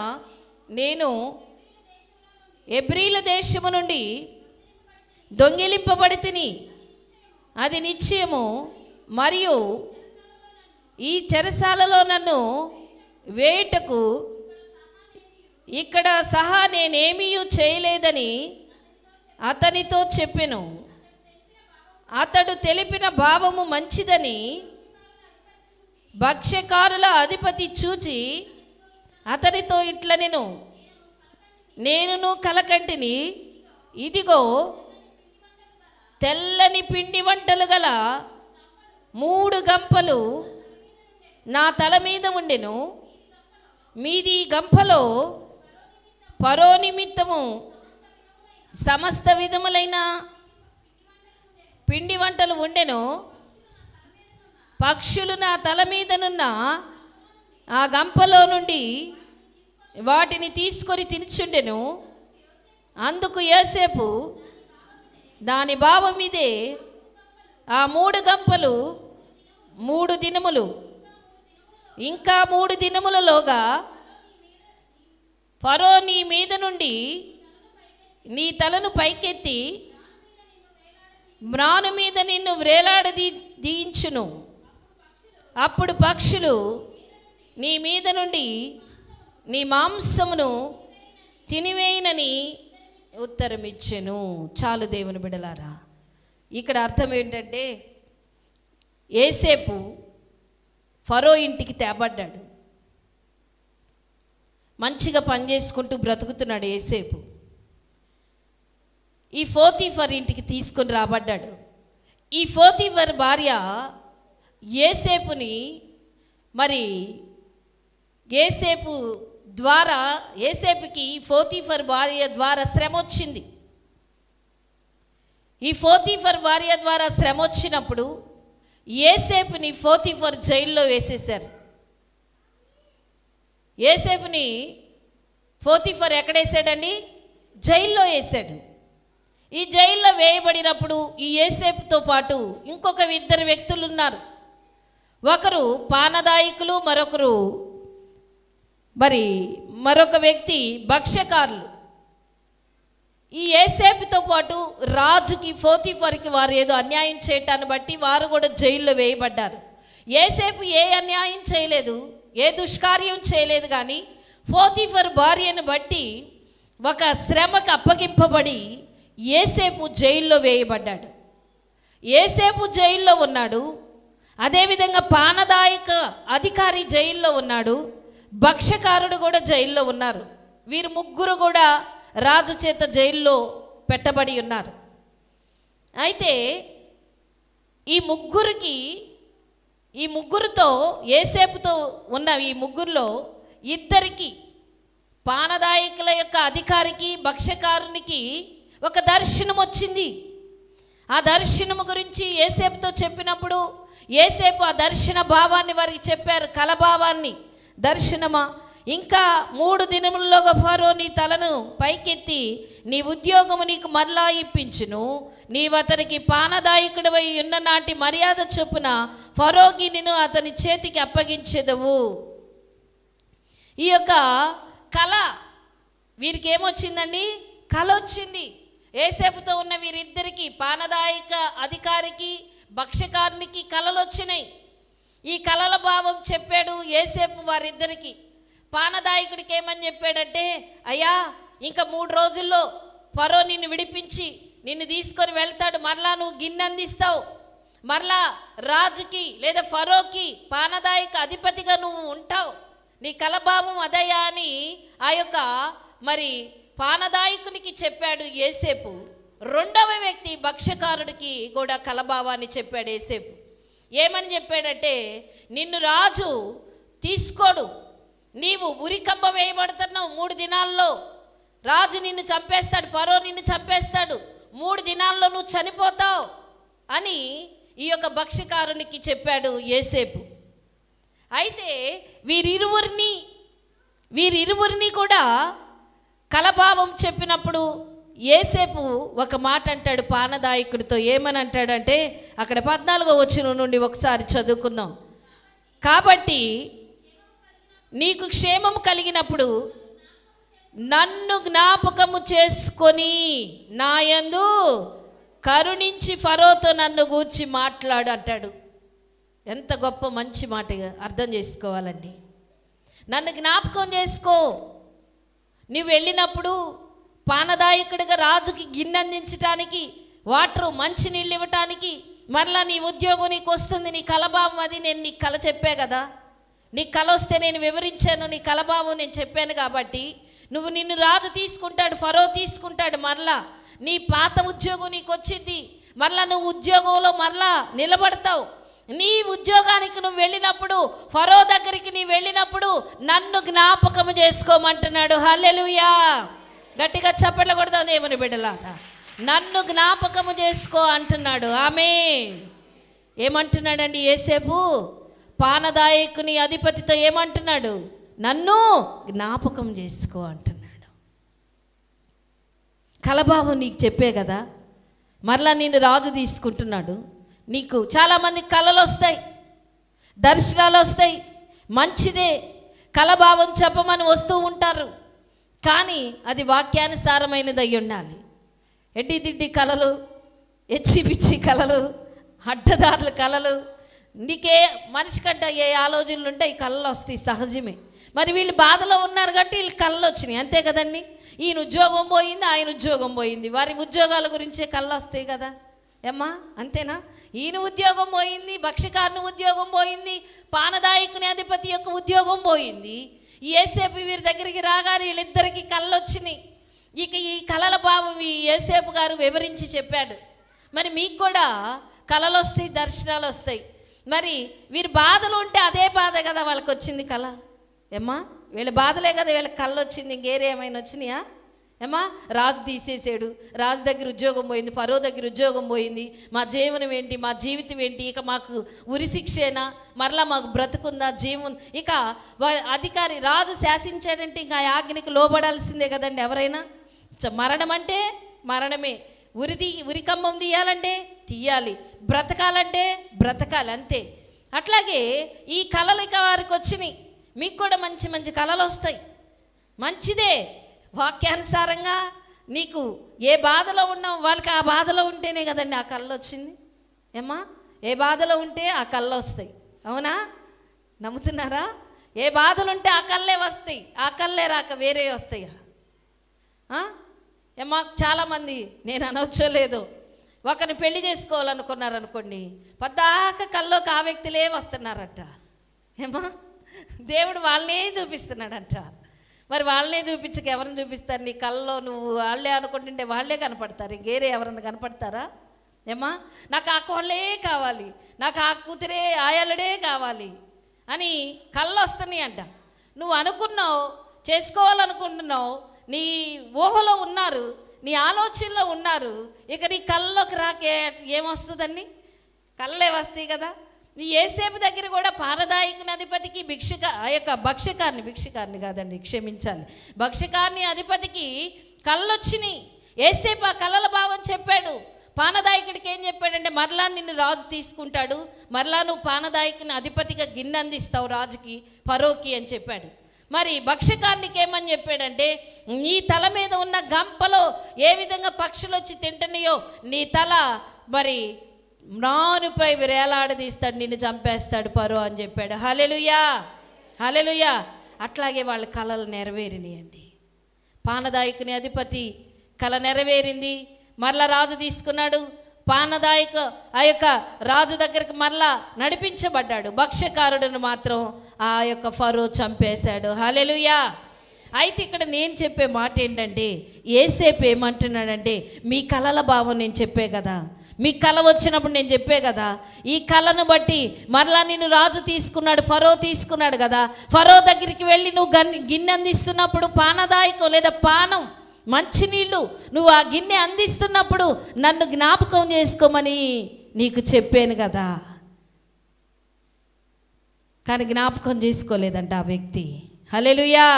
నేను ఎబ్రీల దేశము నుండి దొంగిలింపబడి తిని, అది నిశ్చయము. మరియు ఈ చెరసాలలో నన్ను వేయుటకు ఇక్కడ సహా నేనేమీ చేయలేదని అతనితో చెప్పెను. అతడు తెలిపిన భావము మంచిదని భక్ష్యకారుల అధిపతి చూచి అతనితో ఇట్లనెను, నేనును కలకంటిని, ఇదిగో తెల్లని పిండి వంటలు గల 3 గంపలు నా తల మీద ఉండెను. మీది గంపలో ఫరో నిమిత్తము సమస్త విధములైన పిండి వంటలు ఉండెను. పక్షులు నా తల మీదనున్న ఆ గంపలో నుండి వాటిని తీసుకొని తినుచుండెను. అందుకు యోసేపు దాని భావం ఇదే, ఆ 3 గంపలు 3 దినములు, ఇంకా 3 దినములలోగా ఫరో నీ మీద నుండి నీ తలను పైకెత్తి మ్రాను మీద నిన్ను వ్రేలాడదీయించును. అప్పుడు పక్షులు నీ మీద నుండి నీ మాంసమును తినివేయనని ఉత్తరం ఇచ్చెను. చాలు దేవుని బిడలారా, ఇక్కడ అర్థం ఏంటంటే యోసేపు ఫరో ఇంటికి తేబడ్డాడు. మంచిగా పనిచేసుకుంటూ బ్రతుకుతున్నాడు యోసేపు. ఈ పోతీఫర్ ఇంటికి తీసుకొని రాబడ్డాడు. ఈ పోతీఫర్ భార్య యోసేపుని మరి యోసేపుకి పోతీఫర్ భార్య ద్వారా శ్రమ వచ్చింది. ఈ పోతీఫర్ భార్య ద్వారా శ్రమ వచ్చినప్పుడు యోసేపుని పోతీఫర్ జైల్లో వేసేశారు. యోసేపుని పోతీఫర్ ఎక్కడేసాడండి? జైల్లో వేసాడు. ఈ జైల్లో వేయబడినప్పుడు ఈ యోసేపుతో పాటు ఇంకొక 2 వ్యక్తులు ఉన్నారు. ఒకరు పానదాయకులు, మరొక వ్యక్తి భక్ష్యకారులు. ఈ యోసేపుతో పాటు రాజుకి పోతీఫర్కి వారు ఏదో అన్యాయం చేయటాన్ని బట్టి వారు కూడా జైల్లో వేయబడ్డారు. యోసేపు ఏ అన్యాయం చేయలేదు, ఏ దుష్కార్యం చేయలేదు, కానీ పోతీఫర్ భార్యను బట్టి ఒక శ్రమకు అప్పగింపబడి యోసేపు జైల్లో వేయబడ్డాడు. యోసేపు జైల్లో ఉన్నాడు. అదేవిధంగా పానదాయక అధికారి జైల్లో ఉన్నాడు. భక్ష్యకారుడు కూడా జైల్లో ఉన్నారు. వీరు 3 కూడా రాజు చేత జైల్లో పెట్టబడి ఉన్నారు. అయితే ఈ ముగ్గురుతో యోసేపుతో ఉన్న ఈ 3లో 2కి పానదాయకుల యొక్క అధికారికి భక్ష్యకారునికి ఒక దర్శనం వచ్చింది. ఆ దర్శనము గురించి యోసేపుతో చెప్పినప్పుడు యోసేపు ఆ దర్శన భావాన్ని వారికి చెప్పారు. కలభావాన్ని, దర్శనమా, ఇంకా 3 దినములలోగా ఫరో నీ తలను పైకెత్తి నీ ఉద్యోగము నీకు మరలా ఇప్పించును. నీవు అతనికి పానదాయకుడివై ఉన్న నాటి మర్యాద చొప్పున ఫరో గిన్నెను అతని చేతికి అప్పగించెదవు. ఈ యొక్క కళ వీరికి ఏమొచ్చిందండి? కళ వచ్చింది. యేసేపుతో ఉన్న వీరిద్దరికి, పానదాయక అధికారికి భక్ష్యకారునికి కలలు వచ్చినాయి. ఈ కలల భావం చెప్పాడు యేసేపు వారిద్దరికి. పానదాయకుడికి ఏమని చెప్పాడంటే, అయ్యా ఇంకా 3 రోజుల్లో ఫరో నిన్ను విడిపించి నిన్ను తీసుకొని వెళ్తాడు, మరలా నువ్వు గిన్నె అందిస్తావు, మరలా రాజుకి లేదా ఫరోకి పానదాయక అధిపతిగా నువ్వు ఉంటావు, నీ కలభావం అదయ్యా అని ఆ యొక్క మరి పానదాయకునికి చెప్పాడు యేసేపు. రెండవ వ్యక్తి భక్ష్యకారుడికి కూడా కలభావాన్ని చెప్పాడు యేసేపు. ఏమని చెప్పాడంటే, నిన్ను రాజు తీసుకోడు, నీవు ఉరికంబ వేయబడుతున్నావు, 3 దినాల్లో రాజు నిన్ను చంపేస్తాడు, ఫరో నిన్ను చంపేస్తాడు, 3 దినాల్లో నువ్వు చనిపోతావు అని ఈ యొక్క భక్ష్యకారునికి చెప్పాడు యేసేపు. అయితే వీరిరువురిని కూడా కలభావం చెప్పినప్పుడు యేసేపు ఒక మాట అంటాడు పానదాయకుడితో. ఏమని అంటాడంటే, అక్కడ 14వ వచనం నుండి ఒకసారి చదువుకుందాం. కాబట్టి నీకు క్షేమము కలిగినప్పుడు నన్ను జ్ఞాపకము చేసుకొని నాయందు కరుణించి ఫరోతో నన్ను గూర్చి మాట్లాడు అంటాడు. ఎంత గొప్ప మంచి మాటగా అర్థం చేసుకోవాలండి. నన్ను జ్ఞాపకం చేసుకో. నువ్వు వెళ్ళినప్పుడు పానదాయకుడిగా రాజుకి గిన్నె అందించడానికి, వాటర్ మంచినీళ్ళు ఇవ్వటానికి, మరలా నీ ఉద్యోగం నీకు వస్తుంది, నీ కలభావం అది నేను నీకు కల చెప్పా కదా, నీ కల వస్తే నేను వివరించాను, నీ కలభావం నేను చెప్పాను కాబట్టి నిన్ను రాజు తీసుకుంటాడు, ఫరో తీసుకుంటాడు, మరలా నీ పాత ఉద్యోగం నీకు వచ్చింది, మరలా నువ్వు ఉద్యోగంలో మరలా నిలబడతావు. నీ ఉద్యోగానికి నువ్వు వెళ్ళినప్పుడు, ఫరో దగ్గరికి నీ వెళ్ళినప్పుడు నన్ను జ్ఞాపకం చేసుకోమంటున్నాడు. హల్లెలూయా, గట్టిగా చప్పట్లు కొడదాం దేవుని బిడ్డలారా. నన్ను జ్ఞాపకము చేసుకో అంటున్నాడు. ఆమేన్. ఏమంటున్నాడండి యేసేపు? పానదాయకుని అధిపతితో ఏమంటున్నాడు? నన్ను జ్ఞాపకం చేసుకో అంటున్నాడు. కలభావం నీకు చెప్పే కదా, మరలా నిన్ను రాజు తీసుకుంటున్నాడు. నీకు చాలామంది కళలు వస్తాయి, దర్శనాలు వస్తాయి, మంచిదే, కలభావం చెప్పమని వస్తూ ఉంటారు, కానీ అది వాక్యానుసారమైనది అయి ఉండాలి. ఎడ్డిదిడ్డి కళలు, ఎచ్చిపిచ్చి కళలు, అడ్డదారుల కళలు, నీకే మనిషి కంటే ఏ ఆలోచనలు ఉంటాయి, ఈ కళలు వస్తాయి, సహజమే. మరి వీళ్ళు బాధలో ఉన్నారు కాబట్టి వీళ్ళు కళలు వచ్చినాయి, అంతే కదండి. ఈయన ఉద్యోగం పోయింది, ఆయన ఉద్యోగం పోయింది, వారి ఉద్యోగాల గురించే కళలు వస్తాయి కదా ఏమ్మా, అంతేనా? ఈయన ఉద్యోగం పోయింది, భక్ష్యకారుని ఉద్యోగం పోయింది, పానదాయకుని అధిపతి యొక్క ఉద్యోగం పోయింది. యేసేపు వీరి దగ్గరికి రాగానే వీళ్ళిద్దరికి కళ్ళు వచ్చినాయి. ఇక ఈ కళల భావం ఈ యేసేపు గారు వివరించి చెప్పాడు. మరి మీకు కూడా కళలు వస్తాయి, దర్శనాలు వస్తాయి. మరి వీరి బాధలు ఉంటే అదే బాధ కదా వాళ్ళకి వచ్చింది కళ ఏమ్మా, వీళ్ళ బాధలే కదా వీళ్ళకి కళ్ళు వచ్చింది, ఇంకేరే ఏమైనా వచ్చినాయా ఏమ్మా? రాజు తీసేసాడు, రాజు దగ్గర ఉద్యోగం పోయింది, ఫరో దగ్గర ఉద్యోగం పోయింది, మా జీవనం ఏంటి, మా జీవితం ఏంటి, ఇక మాకు ఉరి శిక్షేనా, మరలా మాకు బ్రతుకుందా, జీవం? ఇక అధికారి రాజు శాసించాడంటే ఇంకా ఆజ్ఞకి లోబడాల్సిందే కదండి ఎవరైనా. మరణం అంటే మరణమే, ఉరికంబం తీయాలంటే తీయాలి, బ్రతకాలంటే బ్రతకాలి, అంతే. అట్లాగే ఈ కళలు ఇక వారికి వచ్చినాయి. మీకు కూడా మంచి మంచి కళలు వస్తాయి, మంచిదే. వాక్యానుసారంగా నీకు ఏ బాధలో ఉన్నావు, వాళ్ళకి ఆ బాధలో ఉంటేనే కదండి ఆ కళ్ళు వచ్చింది ఏమ్మా. ఏ బాధలో ఉంటే ఆ కళ్ళు వస్తాయి, అవునా? నమ్ముతున్నారా? ఏ బాధలు ఉంటే ఆ కళ్ళే వస్తాయి, ఆ కళ్ళే రాక వేరే వస్తాయా ఏమ్మా? చాలామంది, నేను అనవచ్చో లేదో, ఒకరిని పెళ్లి చేసుకోవాలనుకున్నారనుకోండి, పద్దాక కల్లోకి ఆ వ్యక్తులే వస్తున్నారట ఏమ్మా. దేవుడు వాళ్ళనే చూపిస్తున్నాడంట. మరి వాళ్ళనే చూపించక ఎవరిని చూపిస్తారు? నీ కళ్ళలో నువ్వు వాళ్ళే అనుకుంటుంటే వాళ్ళే కనపడతారు, ఇంకేరే ఎవరన్నా కనపడతారా ఏమ్మా? నాకు ఆ కోళ్ళే కావాలి, నాకు ఆ కూతురే ఆయల్లడే కావాలి అని కళ్ళు వస్తున్నాయి అంట. నువ్వు అనుకున్నావు, చేసుకోవాలనుకుంటున్నావు, నీ ఊహలో ఉన్నారు, నీ ఆలోచనలో ఉన్నారు, ఇక నీ కళ్ళలోకి రాకే ఏమొస్తుందండి? కళ్ళే వస్తాయి కదా. నీ యేసేపు దగ్గర కూడా పానదాయకుని అధిపతికి ఆ యొక్క భిక్షకారిని కాదండి, క్షమించాలి, భక్ష్యకారిని అధిపతికి కళ్ళొచ్చినాయి. యేసేపు ఆ కళ్ళల భావం చెప్పాడు. పానదాయకుడికి ఏం చెప్పాడంటే, మరలా నిన్ను రాజు తీసుకుంటాడు, మరలా నువ్వు పానదాయకుని అధిపతిగా గిన్నె అందిస్తావు రాజుకి, ఫరోకి అని చెప్పాడు. మరి భక్ష్యకారునికి ఏమని చెప్పాడంటే, నీ తల మీద ఉన్న గంపలో ఏ విధంగా పక్షులు వచ్చి తింటున్నాయో నీ తల మరి నానుపై వేలాడదీస్తాడు, నిన్ను చంపేస్తాడు ఫరో అని చెప్పాడు. హల్లెలూయా, హల్లెలూయా. అట్లాగే వాళ్ళ కళలు నెరవేరినాయండి. పానదాయకుని అధిపతి కళ నెరవేరింది. మరలా రాజు తీసుకున్నాడు. పానదాయక ఆ యొక్క రాజు దగ్గరికి మరలా నడిపించబడ్డాడు. భక్ష్యకారుడిని మాత్రం ఆ యొక్క ఫరో చంపేశాడు. హల్లెలూయా. అయితే ఇక్కడ నేను చెప్పే మాట ఏంటంటే, యేసేపు ఏమంటున్నాడంటే, మీ కళల భావం నేను చెప్పే కదా, మీ కళ వచ్చినప్పుడు నేను చెప్పే కదా, ఈ కళను బట్టి మరలా నిన్ను రాజు తీసుకున్నాడు, ఫరో తీసుకున్నాడు కదా. ఫరో దగ్గరికి వెళ్ళి నువ్వు గిన్నె అందిస్తున్నప్పుడు పానదాయకం లేదా పానం మంచినీళ్ళు నువ్వు ఆ గిన్నె అందిస్తున్నప్పుడు నన్ను జ్ఞాపకం చేసుకోమని నీకు చెప్పాను కదా. కానీ జ్ఞాపకం చేసుకోలేదంట ఆ వ్యక్తి. హల్లెలూయా.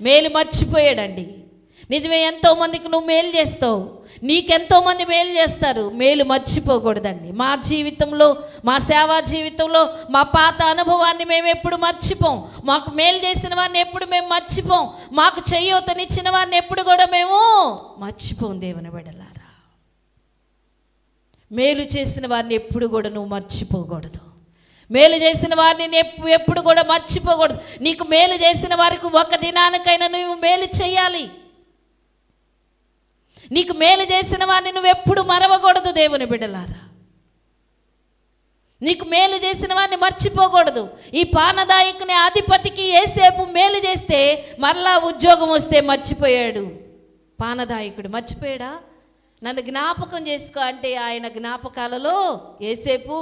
మేలు మర్చిపోయాడండి. నిజమే, ఎంతోమందికి నువ్వు మేలు చేస్తావు, నీకెంతోమంది మేలు చేస్తారు. మేలు మర్చిపోకూడదండి. మా జీవితంలో, మా సేవా జీవితంలో మా పాత అనుభవాన్ని మేము ఎప్పుడు మర్చిపోం. మాకు మేలు చేసిన వారిని ఎప్పుడు మేము మర్చిపోం. మాకు చేయూతనిచ్చిన వారిని ఎప్పుడు కూడా మేము మర్చిపోం. దేవుని బిడ్డలారా, మేలు చేసిన వారిని ఎప్పుడు కూడా నువ్వు మర్చిపోకూడదు. మేలు చేసిన వారిని ఎప్పుడు కూడా మర్చిపోకూడదు. నీకు మేలు చేసిన వారికి ఒక దినానికైనా నువ్వు మేలు చేయాలి. నీకు మేలు చేసిన వారిని నువ్వు ఎప్పుడు మరవకూడదు. దేవుని బిడ్డలారా, నీకు మేలు చేసిన వారిని మర్చిపోకూడదు. ఈ పానదాయకుని అధిపతికి యేసేపు మేలు చేస్తే మరలా ఉద్యోగం వస్తే మర్చిపోయాడు. పానదాయకుడు మర్చిపోయాడా? నన్ను జ్ఞాపకం చేసుకో అంటే ఆయన జ్ఞాపకాలలో యేసేపు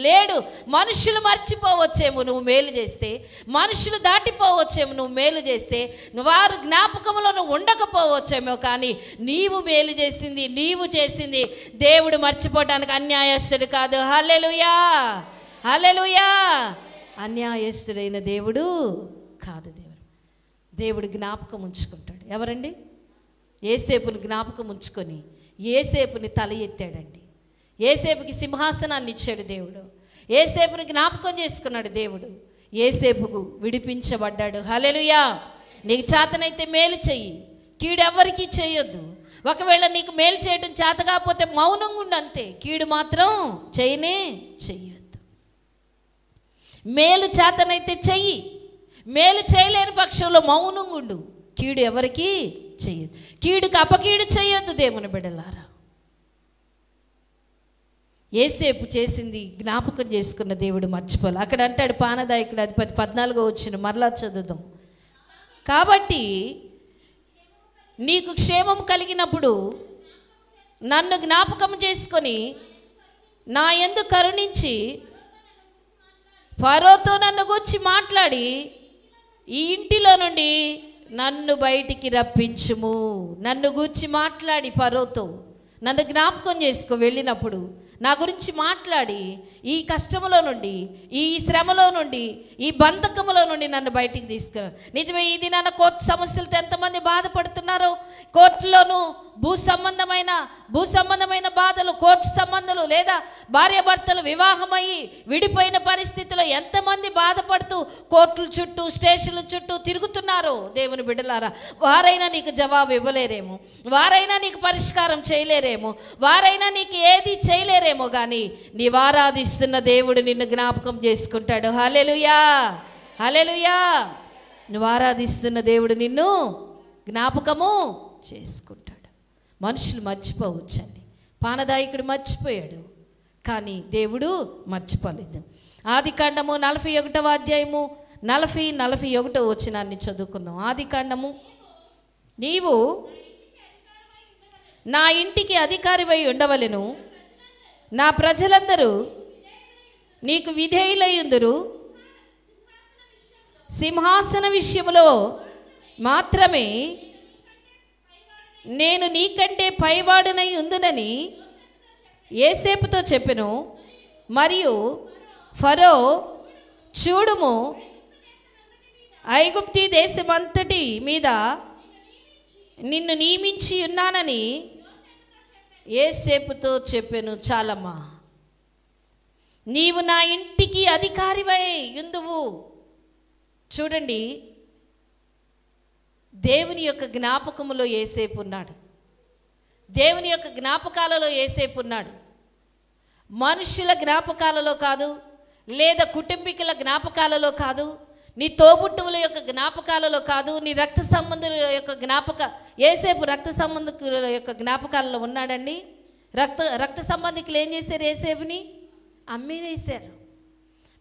లేడు. మనుషులు మర్చిపోవచ్చేమో నువ్వు మేలు చేస్తే, మనుషులు దాటిపోవచ్చేమో నువ్వు మేలు చేస్తే, వారు జ్ఞాపకంలో నువ్వు ఉండకపోవచ్చేమో, కానీ నీవు మేలు చేసింది, నీవు చేసింది దేవుడు మర్చిపోవడానికి అన్యాయస్తుడు కాదు. హల్లెలూయా, హల్లెలూయా. అన్యాయస్తుడైన దేవుడు కాదు. దేవుడు జ్ఞాపకం ఉంచుకుంటాడు. ఎవరండి? యేసేపుని జ్ఞాపకం ఉంచుకొని యేసేపుని తల ఎత్తాడండి. యేసేపుకి సింహాసనాన్ని ఇచ్చాడు దేవుడు. యేసేపుని జ్ఞాపకం చేసుకున్నాడు దేవుడు. యేసేపుకు విడిపించబడ్డాడు. హల్లెలూయా. నీకు చేతనైతే మేలు చెయ్యి, కీడు ఎవరికి చేయొద్దు. ఒకవేళ నీకు మేలు చేయడం చేత కాకపోతే మౌనంగా ఉండు అంతే. కీడు మాత్రం చెయ్యొద్దు. మేలు చేతనైతే చెయ్యి, మేలు చేయలేని పక్షంలో మౌనంగా ఉండు. కీడు ఎవరికి చెయ్యొద్దు, కీడుకు అపకీడు చేయొద్దు. దేవుని బిడ్డలారా, యేసేపు చేసింది జ్ఞాపకం చేసుకున్న దేవుడు మర్చిపోలే. అక్కడ అంటాడు పానదాయకుడు అధిపతి 14వ వచనం మరలా చదువుదాం. కాబట్టి నీకు క్షేమం కలిగినప్పుడు నన్ను జ్ఞాపకం చేసుకొని నా యందు కరుణించి ఫరోతో నన్ను గూర్చి మాట్లాడి ఈ ఇంటిలో నుండి నన్ను బయటికి రప్పించుము. నన్ను గూర్చి మాట్లాడి ఫరోతో నన్ను జ్ఞాపకం చేసుకో. వెళ్ళినప్పుడు నా గురించి మాట్లాడి ఈ కష్టములో నుండి, ఈ శ్రమలో నుండి, ఈ బంధకములో నుండి నన్ను బయటికి తీసుకురా. నిజమే, ఇది నన్ను కోర్టు సమస్యలతో ఎంతమంది బాధపడుతున్నారో, కోర్టులోనూ భూ సంబంధమైన బాధలు, కోర్టు సంబంధాలు, లేదా భార్యాభర్తలు వివాహమయ్యి విడిపోయిన పరిస్థితిలో ఎంతమంది బాధపడుతూ కోర్టుల చుట్టూ, స్టేషన్ల చుట్టూ తిరుగుతున్నారో దేవుని బిడ్డలారా, వారైనా నీకు జవాబు ఇవ్వలేరేమో, వారైనా నీకు పరిష్కారం చేయలేరేమో, వారైనా నీకు ఏది చేయలేరేమో, కానీ నీవు ఆరాధిస్తున్న దేవుడు నిన్ను జ్ఞాపకం చేసుకుంటాడు. హల్లెలూయా, హల్లెలూయా. నువ్వు ఆరాధిస్తున్న దేవుడు నిన్ను జ్ఞాపకము చేసుకుంటాడు. మనుషులు మర్చిపోవచ్చండి. పానదాయకుడు మర్చిపోయాడు, కానీ దేవుడు మర్చిపోలేదు. ఆదికాండము 41వ అధ్యాయము 40-41 వచనాన్ని చదువుకుందాం. ఆదికాండము, నీవు నా ఇంటికి అధికారివై ఉండవలెను, నా ప్రజలందరూ నీకు విధేయులయ్యుందురు, సింహాసన విషయంలో మాత్రమే నేను నీకంటే పైవాడనై ఉందునని యేసేపుతో చెప్పెను. మరియు ఫరో, చూడుము, ఐగుప్తీ దేశమంతటి మీద నిన్ను నియమించి ఉన్నానని యేసేపుతో చెప్పెను. చాలమ్మా, నీవు నా ఇంటికి అధికారివై యుందువు. చూడండి, దేవుని యొక్క జ్ఞాపకములో యేసేపు ఉన్నాడు. దేవుని యొక్క జ్ఞాపకాలలో యేసేపు ఉన్నాడు. మనుషుల జ్ఞాపకాలలో కాదు, లేదా కుటుంబీకుల జ్ఞాపకాలలో కాదు, నీ తోబుట్టువుల యొక్క జ్ఞాపకాలలో కాదు, నీ రక్త సంబంధుల యొక్క యేసేపు రక్త సంబంధికుల యొక్క జ్ఞాపకాలలో ఉన్నాడండి. రక్త సంబంధికులు ఏం చేశారు? యేసేపుని అమ్మి వేశారు.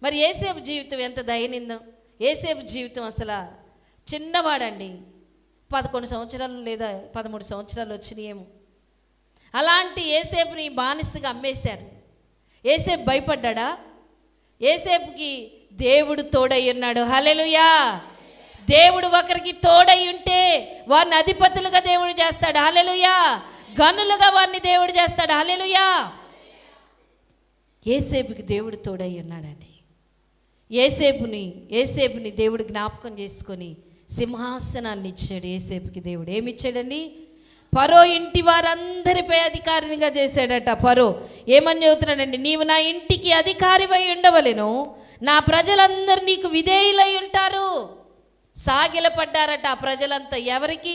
మరి యేసేపు జీవితం ఎంత దయనీయం! యేసేపు జీవితం అసలు చిన్నవాడండి. 11 సంవత్సరాలు లేదా 13 సంవత్సరాలు వచ్చినాయేమో. అలాంటి యేసేపుని బానిసగా అమ్మేశారు. యేసేపు భయపడ్డా? యేసేపుకి దేవుడు తోడై ఉన్నాడు. హల్లెలూయా! దేవుడు ఒకరికి తోడై ఉంటే వారిని అధిపతులుగా దేవుడు చేస్తాడు. హల్లెలూయా! గనులుగా వారిని దేవుడు చేస్తాడు. హల్లెలూయా! యేసేపుకి దేవుడు తోడై ఉన్నాడండి. యేసేపుని దేవుడు జ్ఞాపకం చేసుకొని సింహాసనాన్ని ఇచ్చాడు. యేసేపుకి దేవుడు ఏమిచ్చాడండి? ఫరో ఇంటి వారందరిపై అధికారినిగా చేశాడట. ఫరో ఏమని చెబుతున్నాడండి? నీవు నా ఇంటికి అధికారివై ఉండవలెను, నా ప్రజలందరూ నీకు విధేయులై ఉంటారు. సాగిలపడ్డారట ఆ ప్రజలంతా. ఎవరికి?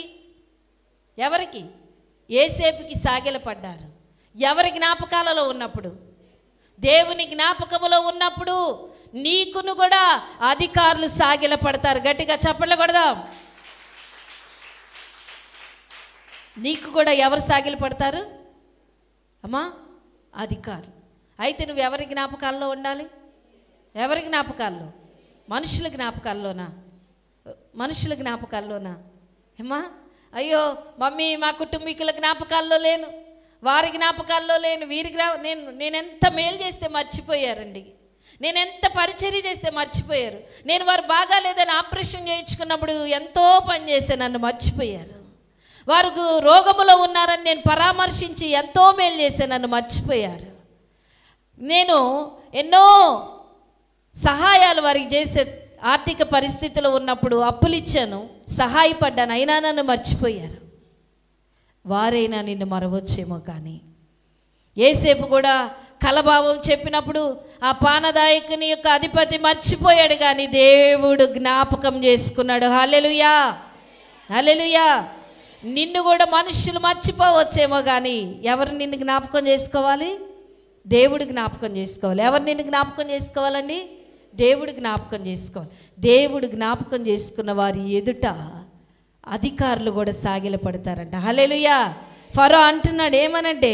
యేసేపుకి సాగిలపడ్డారు. ఎవరి జ్ఞాపకాలలో ఉన్నప్పుడు? దేవుని జ్ఞాపకములో ఉన్నప్పుడు నీకును కూడా అధికారులు సాగిలపడతారు. గట్టిగా చప్పట్లు కొడదాం. నీకు కూడా ఎవరు సాగిలపడతారు అమ్మా? అధికారులు. అయితే నువ్వు ఎవరి జ్ఞాపకాల్లో ఉండాలి? ఎవరి జ్ఞాపకాల్లో? మనుషుల జ్ఞాపకాల్లోనా అమ్మా? అయ్యో మమ్మీ, మా కుటుంబీకుల జ్ఞాపకాల్లో లేను, వారి జ్ఞాపకాల్లో లేను, నేనెంత మేలు చేస్తే మర్చిపోయారండి, నేనెంత పరిచర్య చేస్తే మర్చిపోయారు, నేను వారు బాగాలేదని ఆపరేషన్ చేయించుకున్నప్పుడు ఎంతో పని చేస్తే నన్ను మర్చిపోయారు, వారు రోగములో ఉన్నారని నేను పరామర్శించి ఎంతో మేలు చేస్తే నన్ను మర్చిపోయారు, నేను ఎన్నో సహాయాలు వారికి చేసే ఆర్థిక పరిస్థితిలో ఉన్నప్పుడు అప్పులు ఇచ్చాను, సహాయపడ్డాను, అయినా నన్ను మర్చిపోయారు. వారైనా నిన్ను మరవచ్చేమో. కానీ యేసేపు కూడా కలభావం చెప్పినప్పుడు ఆ పానదాయకుని యొక్క అధిపతి మర్చిపోయాడు, కానీ దేవుడు జ్ఞాపకం చేసుకున్నాడు. హల్లెలూయా! హల్లెలూయా! నిన్ను కూడా మనుషులు మర్చిపోవచ్చేమో, కానీ ఎవరు నిన్ను జ్ఞాపకం చేసుకోవాలి? దేవుడు జ్ఞాపకం చేసుకోవాలి. ఎవరు నిన్ను జ్ఞాపకం చేసుకోవాలండి? దేవుడు జ్ఞాపకం చేసుకోవాలి. దేవుడు జ్ఞాపకం చేసుకున్న వారి ఎదుట అధికారులు కూడా సాగిలపడతారంట. హల్లెలూయా! ఫరో అంటున్నాడు ఏమనంటే,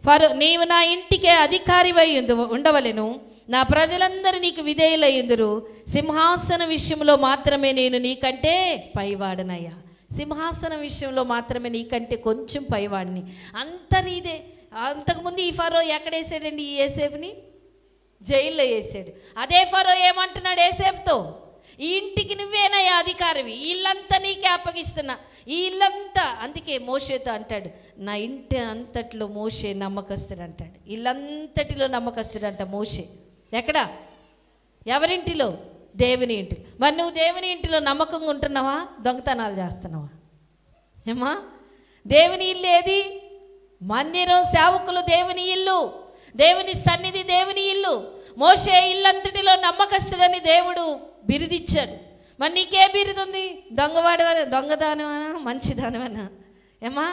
ఫరో నీవు నా ఇంటికే అధికారివై ఉండవలెను, నా ప్రజలందరూ నీకు విధేయులయ్యుందురు, సింహాసన విషయంలో మాత్రమే నేను నీకంటే పైవాడనయ్యా. సింహాసనం విషయంలో మాత్రమే నీకంటే కొంచెం పైవాడిని, అంత నీదే. అంతకుముందు ఈ ఫరో ఎక్కడేసాడండి? ఈ యేసేపుని జైల్లో వేసాడు. అదే ఫరో ఏమంటున్నాడు యేసేపుతో? ఈ ఇంటికి నువ్వేనయ్యా అధికారివి, ఈ ఇల్లంతా నీకే అప్పగిస్తున్నా, ఈ ఇల్లంతా. అందుకే మోషేతో అంటాడు, నా ఇంటి అంతట్లో మోషే నమ్మకస్తుడు అంటాడు. ఇల్లంతటిలో నమ్మకస్తుడు అంట మోషే. ఎక్కడ? ఎవరింటిలో? దేవుని ఇంటిలో. మరి నువ్వు దేవుని ఇంటిలో నమ్మకంగా ఉంటున్నావా? దొంగతనాలు చేస్తున్నావా? ఏమా? దేవుని ఇల్లు ఏది? మందిరం, సేవకులు దేవుని ఇల్లు, దేవుని సన్నిధి దేవుని ఇల్లు. మోషే ఇల్లంతటిలో నమ్మకస్తుడని దేవుడు బిరుదిచ్చాడు. మరి నీకే బిరుదు ఉంది? దొంగదానమనా, మంచిదానమనా? ఏమా?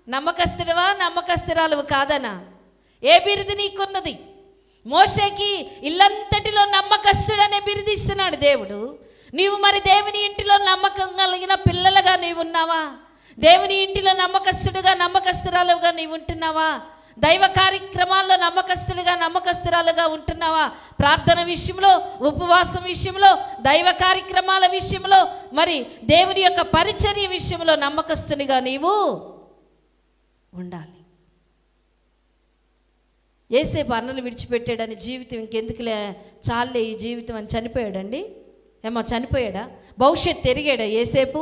నమ్మకస్తుడివా, నమ్మకస్తురాలువు కాదనా? ఏ బిరుదు నీకున్నది? మోషేకి ఇల్లంతటిలో నమ్మకస్తుడనే బిరుదిస్తున్నాడు దేవుడు. నీవు మరి దేవుని ఇంటిలో నమ్మకం కలిగిన పిల్లలుగా నీవు ఉన్నావా? దేవుని ఇంటిలో నమ్మకస్తుడుగా, నమ్మకస్తురాలుగా నీవు ఉంటున్నావా? దైవ కార్యక్రమాల్లో నమ్మకస్తురాలుగా ఉంటున్నావా? ప్రార్థన విషయంలో, ఉపవాసం విషయంలో, దైవ కార్యక్రమాల విషయంలో, మరి దేవుని యొక్క పరిచర్య విషయంలో నమ్మకస్తునిగా నీవు ఉండాలి. యేసేపు అన్నలు విడిచిపెట్టాడని జీవితం ఇంకెందుకులే, చాలే ఈ జీవితం అని చనిపోయాడండి. ఏమో చనిపోయాడా? భవిష్యత్తు ఎరిగాడా యేసేపు?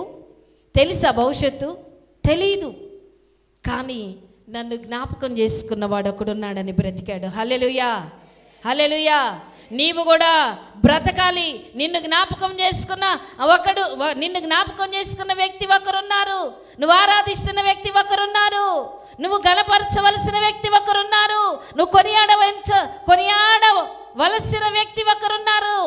తెలుసా భవిష్యత్తు? తెలీదు. కానీ నన్ను జ్ఞాపకం చేసుకున్నవాడు ఒకడున్నాడని బ్రతికాడు. హల్లెలూయా! హల్లెలూయా! నీవు కూడా బ్రతకాలి. నిన్ను జ్ఞాపకం చేసుకున్న నిన్ను జ్ఞాపకం చేసుకున్న వ్యక్తి ఒకరున్నారు, నువ్వు ఆరాధిస్తున్న వ్యక్తి ఒకరున్నారు, నువ్వు గణపరచవలసిన వ్యక్తి ఒకరున్నారు, నువ్వు కొనియాడవలసిన వ్యక్తి ఒకరున్నారు.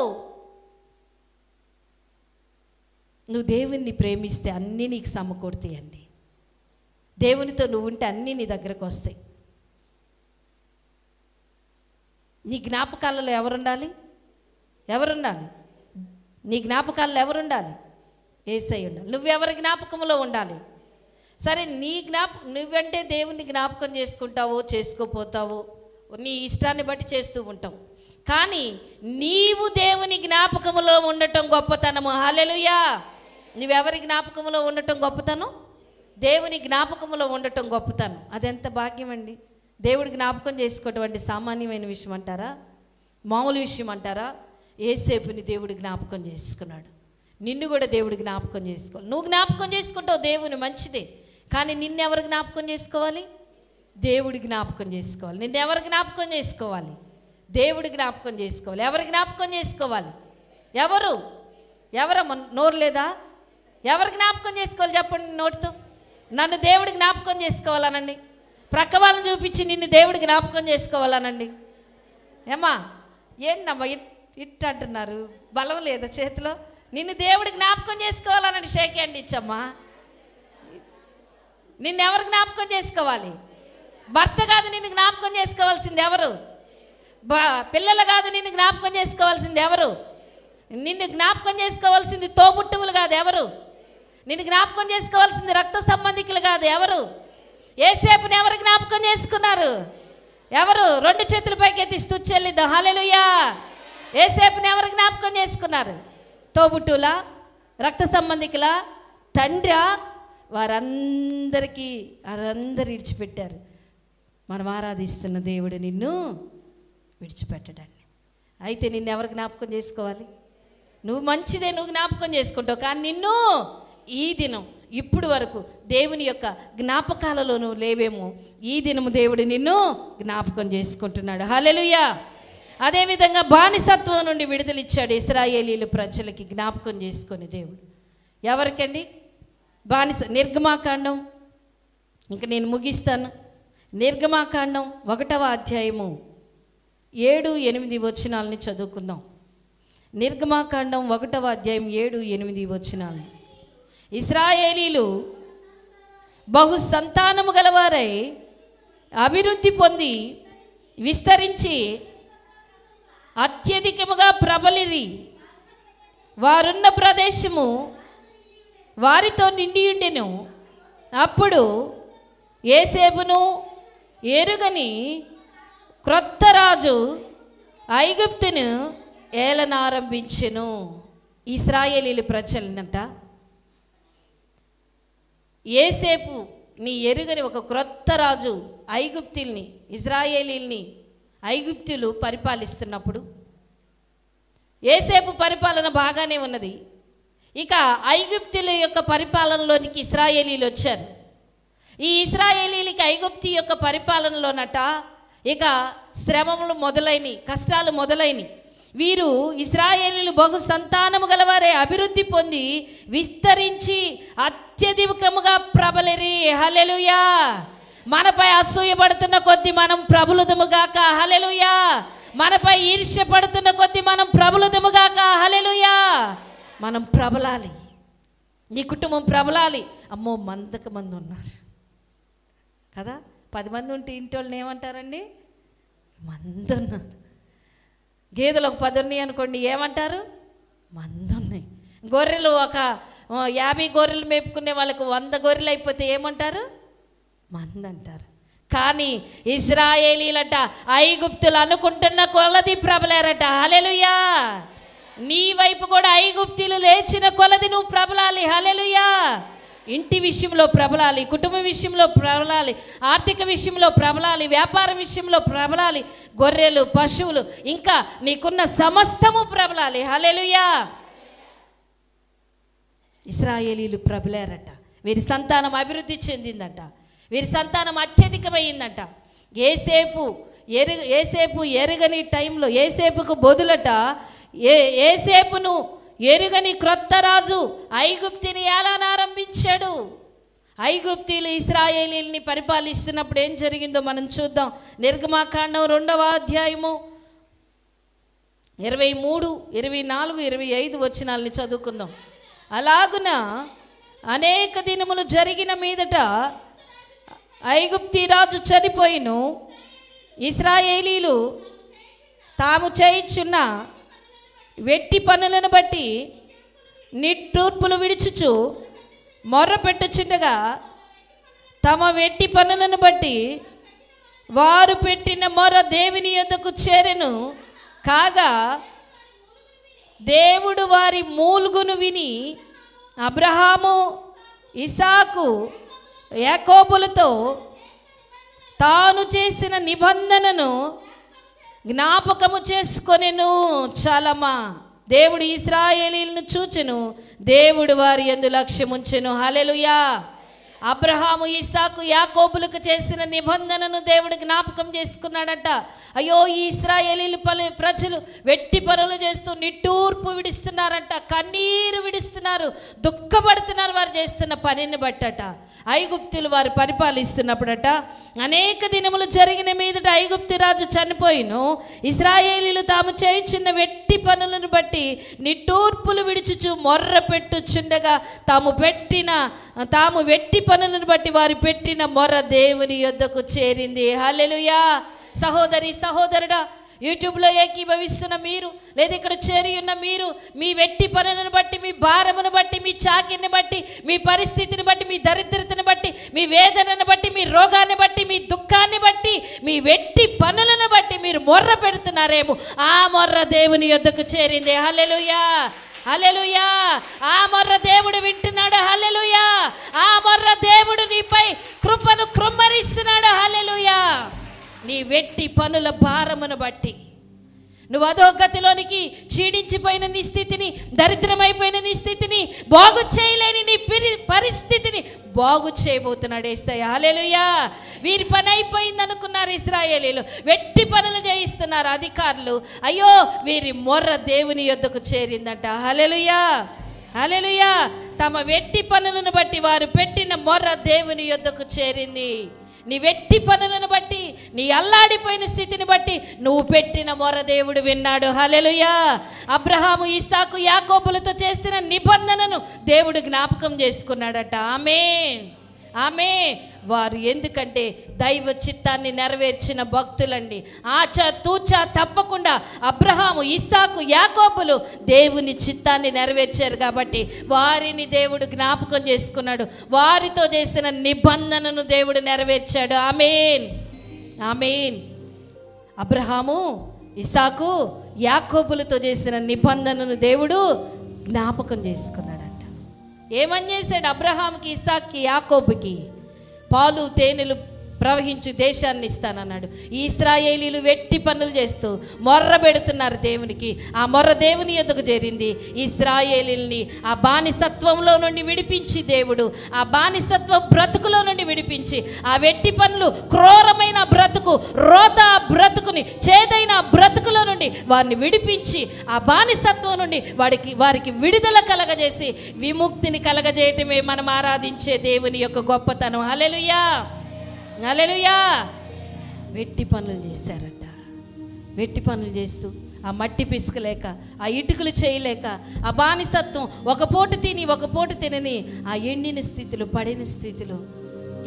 నువ్వు దేవుణ్ణి ప్రేమిస్తే అన్నీ నీకు సమకూడతాయండి. దేవునితో నువ్వు ఉంటే అన్నీ నీ దగ్గరకు వస్తాయి. నీ జ్ఞాపకాలలో ఎవరుండాలి? ఎవరుండాలి? నీ జ్ఞాపకాలలో ఎవరుండాలి? యేసయ్య ఉండాలి. నువ్వెవరి జ్ఞాపకంలో ఉండాలి? సరే, నువ్వంటే దేవుని జ్ఞాపకం చేసుకుంటావో చేసుకోపోతావో నీ ఇష్టాన్ని బట్టి చేస్తూ ఉంటావు. కానీ నీవు దేవుని జ్ఞాపకంలో ఉండటం గొప్పతనము. హల్లెలూయా! నువ్వెవరి జ్ఞాపకంలో ఉండటం గొప్పతనం? దేవుని జ్ఞాపకంలో ఉండటం గొప్పతనం. అదెంత భాగ్యం అండి. దేవుడి జ్ఞాపకం చేసుకోవటం అంటే సామాన్యమైన విషయం అంటారా? మామూలు విషయం అంటారా? యేసేపుని దేవుడి జ్ఞాపకం చేసుకున్నాడు. నిన్ను కూడా దేవుడి జ్ఞాపకం చేసుకోవాలి. నువ్వు జ్ఞాపకం చేసుకుంటావు, దేవుని మంచిదే. కానీ నిన్నెవరు జ్ఞాపకం చేసుకోవాలి? దేవుడి జ్ఞాపకం చేసుకోవాలి. నిన్నెవరు జ్ఞాపకం చేసుకోవాలి? దేవుడి జ్ఞాపకం చేసుకోవాలి. ఎవరి జ్ఞాపకం చేసుకోవాలి? ఎవరమ్మా? నోరు లేదా? ఎవరు జ్ఞాపకం చేసుకోవాలి చెప్పండి నోటితో. నన్ను దేవుడి జ్ఞాపకం చేసుకోవాలనండి. ప్రక్క వాళ్ళని చూపించి నిన్ను దేవుడి జ్ఞాపకం చేసుకోవాలనండి. ఏమ్మా, ఏంటమ్మా ఇట్ అంటున్నారు? బలం లేదా చేతిలో? నిన్ను దేవుడి జ్ఞాపకం చేసుకోవాలనండి. Shake hand ఇచ్చమ్మా. నిన్నెవరు జ్ఞాపకం చేసుకోవాలి? భర్త కాదు నిన్ను జ్ఞాపకం చేసుకోవాల్సింది ఎవరు? పిల్లలు కాదు నిన్ను జ్ఞాపకం చేసుకోవాల్సింది ఎవరు? నిన్ను జ్ఞాపకం చేసుకోవాల్సింది తోబుట్టువులు కాదు. ఎవరు? నిన్ను జ్ఞాపకం చేసుకోవాల్సింది రక్త సంబంధికులు కాదు. ఎవరు? యేసేపుని ఎవరు జ్ఞాపకం చేసుకున్నారు? ఎవరు? రెండు చేతుల పైకి ఎత్తి స్తుతి చెల్లిద్దాం. హల్లెలూయా! యేసేపుని ఎవరు జ్ఞాపకం చేసుకున్నారు? తోబుట్టువులా? రక్త సంబంధికులా? తండ్రా? వారందరూ విడిచిపెట్టారు. మనం ఆరాధిస్తున్న దేవుడు నిన్ను విడిచిపెట్టడాన్ని. అయితే నిన్ను ఎవరు జ్ఞాపకం చేసుకోవాలి? నువ్వు మంచిదే, నువ్వు జ్ఞాపకం చేసుకుంటావు. కానీ నిన్ను ఈ దినం ఇప్పుడు వరకు దేవుని యొక్క జ్ఞాపకాలలో నువ్వు లేవేమో, ఈ దినము దేవుడు నిన్ను జ్ఞాపకం చేసుకుంటున్నాడు. హల్లెలూయా! అదేవిధంగా బానిసత్వం నుండి విడుదలిచ్చాడు ఇశ్రాయేలీయుల ప్రజలకి జ్ఞాపకం చేసుకొని దేవుడు. ఎవరికండి? నిర్గమాకాండం. ఇంకా నేను ముగిస్తాను. నిర్గమాకాండం 1వ అధ్యాయము 7-8 వచనాలని చదువుకుందాం. నిర్గమాకాండం 1వ అధ్యాయం 7-8 వచనాలు. ఇశ్రాయేలీలు బహు సంతానము గలవారై అభివృద్ధి పొంది విస్తరించి అత్యధికముగా ప్రబలిరి. వారున్న ప్రదేశము వారితో నిండియుండెను. అప్పుడు యేసేపును ఎరుగని క్రొత్త రాజు ఐగుప్తును ఏలనారంభించెను. ఇశ్రాయేలీల ప్రజలనంట యేసేపు నీ ఎరుగని ఒక క్రొత్త రాజు ఐగుప్తుల్ని, ఇశ్రాయేలీల్ని ఐగుప్తులు పరిపాలిస్తున్నప్పుడు యేసేపు పరిపాలన బాగానే ఉన్నది. ఇక ఐగుప్తుల యొక్క పరిపాలనలోనికి ఇశ్రాయేలీలు వచ్చారు. ఈ ఇశ్రాయేలీలకి ఐగుప్తు యొక్క పరిపాలనలోనట ఇక శ్రమలు మొదలైనవి, కష్టాలు మొదలైనవి. వీరు ఇశ్రాయేలీలు బహు సంతానము గలవారే అభివృద్ధి పొంది విస్తరించి అత్యధికముగా ప్రబలిరి. హల్లెలూయా! మనపై అసూయపడుతున్న కొద్ది మనం ప్రబలుదుముగాక. హల్లెలూయా! మనపై ఈర్ష్య పడుతున్న కొద్ది మనం ప్రబలుదుముగాక. హల్లెలూయా! మనం ప్రబలాలి. నీ కుటుంబం ప్రబలాలి. అమ్మో, మందకు మంది ఉన్నారు కదా. 10 మంది ఉంటే ఇంటి వాళ్ళని ఏమంటారండి? మంది ఉన్నారు. గేదెలు ఒక 10 ఉన్నాయి అనుకోండి, ఏమంటారు? మంది ఉన్నాయి. గొర్రెలు ఒక 50 గొర్రెలు మేపుకునే వాళ్ళకు 100 గొర్రెలు అయిపోతే ఏమంటారు? మంది అంటారు. కానీ ఇశ్రాయేలీలట ఐగుప్తులు అనుకుంటున్న కొలది ప్రబలారట. హల్లెలూయా! నీ వైపు కూడా ఐగుప్తులు లేచిన కొలది నువ్వు ప్రబలాలి. హల్లెలూయా! ఇంటి విషయంలో ప్రబలాలి, కుటుంబ విషయంలో ప్రబలాలి, ఆర్థిక విషయంలో ప్రబలాలి, వ్యాపారం విషయంలో ప్రబలాలి, గొర్రెలు, పశువులు, ఇంకా నీకున్న సమస్తము ప్రబలాలి. హల్లెలూయా! ఇశ్రాయేలీలు ప్రబలారట. వీరి సంతానం అభివృద్ధి చెందిందట. వీరి సంతానం అత్యధికమైందంట. ఏసేపు ఎరుగని టైంలో ఏసేపుకు బదులట ఏసేపును ఎరుగని క్రొత్త రాజు ఐగుప్తుని ఏలనారంభించాడు. ఐగుప్తీయులు ఇశ్రాయేలీల్ని పరిపాలిస్తున్నప్పుడు ఏం జరిగిందో మనం చూద్దాం. నిర్గమాకాండం 2వ అధ్యాయము 23, 24, 25 వచనాలని చదువుకుందాం. అలాగున అనేక దినములు జరిగిన మీదట ఐగుప్తి రాజు చనిపోయిను. ఇశ్రాయేలీలు తాము చేయుచున్న వెట్టి పనులను బట్టి నిట్టూర్పులు విడుచుచు మొర్ర పెట్టుచుండగా తమ వెట్టి పనులను బట్టి వారు పెట్టిన మొర్ర దేవుని యొద్దకు చేరెను. కాగా దేవుడు వారి మూలుగును విని అబ్రహాము, ఇసాకు, యాకోబులతో తాను చేసిన నిబంధనను జ్ఞాపకము చేసుకొనెను. చాలమ్మా, దేవుడు ఇశ్రాయేలీలను చూచెను, దేవుడు వారి యందు లక్ష్యముంచెను. హల్లెలూయా. అబ్రహాము, ఇస్సాకు, యాకోబులకు చేసిన నిబంధనను దేవుడు జ్ఞాపకం చేసుకున్నాడట. అయ్యో, ఈ ఇశ్రాయేలీలు ప్రజలు వెట్టి పనులు చేస్తూ నిట్టూర్పు విడుస్తున్నారంట, కన్నీరు విడుస్తున్నారు, దుఃఖపడుతున్నారు వారు చేస్తున్న పనిని బట్టట. ఐగుప్తులు వారు పరిపాలిస్తున్నప్పుడట అనేక దినములు జరిగిన మీదట ఐగుప్తు రాజు చనిపోయిను. ఇశ్రాయేలీలు తాము చేయుచున్న వెట్టి పనులను బట్టి నిట్టూర్పులు విడుచుచు మొర్ర పెట్టుచుండగా తాము వెట్టి పనులను బట్టి వారు పెట్టిన మొర్ర దేవుని యొద్దకు చేరింది. హల్లెలూయా. సహోదరి, సహోదరుడా, యూట్యూబ్లో ఏకీభవిస్తున్న మీరు, లేదా ఇక్కడ చేరి ఉన్న మీరు, మీ వెట్టి పనులను బట్టి, మీ భారమును బట్టి, మీ చాకిని బట్టి, మీ పరిస్థితిని బట్టి, మీ దరిద్రతను బట్టి, మీ వేదనను బట్టి, మీ రోగాన్ని బట్టి, మీ దుఃఖాన్ని బట్టి, మీ వెట్టి పనులను బట్టి మీరు మొర్ర పెడుతున్నారేమో, ఆ మొర్ర దేవుని యొద్దకు చేరింది. హల్లెలూయా, హల్లెలూయా. ఆ మొర్ర దేవుడు వింటున్నాడు. హల్లెలూయా. ఆ మొర్ర దేవుడు నీపై కృపను కృమ్మరిస్తున్నాడు. హల్లెలూయా. నీ వెట్టి పనుల భారమును బట్టి నువ్వు అధోగతిలోనికి క్షీణించిపోయిన నీ స్థితిని, దరిద్రమైపోయిన నీ స్థితిని, బాగు చేయలేని నీ పరిస్థితిని బాగు చేయబోతున్నాడు యేసయ్య. హల్లెలూయా. వీరి పని అయిపోయింది అనుకున్నారు ఇశ్రాయేలీలు, వెట్టి పనులు చేయిస్తున్నారు అధికారులు. అయ్యో, వీరి మొర్ర దేవుని యొద్దకు చేరిందంట. హల్లెలూయా, హల్లెలూయా. తమ వెట్టి పనులను బట్టి వారు పెట్టిన మొర్ర దేవుని యొద్దకు చేరింది. నీ వెట్టి పనులను బట్టి, నీ అల్లాడిపోయిన స్థితిని బట్టి నువ్వు పెట్టిన మొర దేవుడు విన్నాడు. హల్లెలూయా. అబ్రహాము, ఇస్సాకు, యాకోబులతో చేసిన నిబంధనను దేవుడు జ్ఞాపకం చేసుకున్నాడట. ఆమేన్, ఆమేన్. వారు ఎందుకంటే దైవ చిత్తాన్ని నెరవేర్చిన భక్తులండి. ఆచా తూచా తప్పకుండా అబ్రహాము, ఇస్సాకు, యాకోబులు దేవుని చిత్తాన్ని నెరవేర్చారు కాబట్టి వారిని దేవుడు జ్ఞాపకం చేసుకున్నాడు. వారితో చేసిన నిబంధనను దేవుడు నెరవేర్చాడు. ఆమేన్, ఆమేన్. అబ్రహాము, ఇస్సాకు, యాకోబులతో చేసిన నిబంధనను దేవుడు జ్ఞాపకం చేసుకున్నాడంట. ఏమని చేశాడు? అబ్రహాంకి, ఇస్సాక్కి, యాకోబుకి పాలు తేనెలు ప్రవహించు దేశాన్ని ఇస్తానన్నాడు. ఈ ఇశ్రాయేలీలు వెట్టి పనులు చేస్తూ మొర్ర పెడుతున్నారు దేవునికి. ఆ మొర్ర దేవుని యొద్దకు చేరింది. ఇశ్రాయేలీల్ని ఆ బానిసత్వంలో నుండి విడిపించి దేవుడు, ఆ బానిసత్వ బ్రతుకులో నుండి విడిపించి, ఆ వెట్టి పనులు, క్రూరమైన బ్రతుకు, రోత బ్రతుకుని, చేదైన బ్రతుకులో నుండి వారిని విడిపించి, ఆ బానిసత్వం నుండి వారికి విడుదల కలగజేసి విముక్తిని కలగజేయటమే మనం ఆరాధించే దేవుని యొక్క గొప్పతనం. హల్లెలూయా, హల్లెలూయా. వెట్టి పనులు చేశారట. వెట్టి పనులు చేస్తూ ఆ మట్టి పిసుకలేక, ఆ ఇటుకలు చేయలేక, ఆ బానిసత్వం ఒక పూట తిని ఒక పూట తినని ఆ ఎండిన స్థితిలో, పడిన స్థితిలో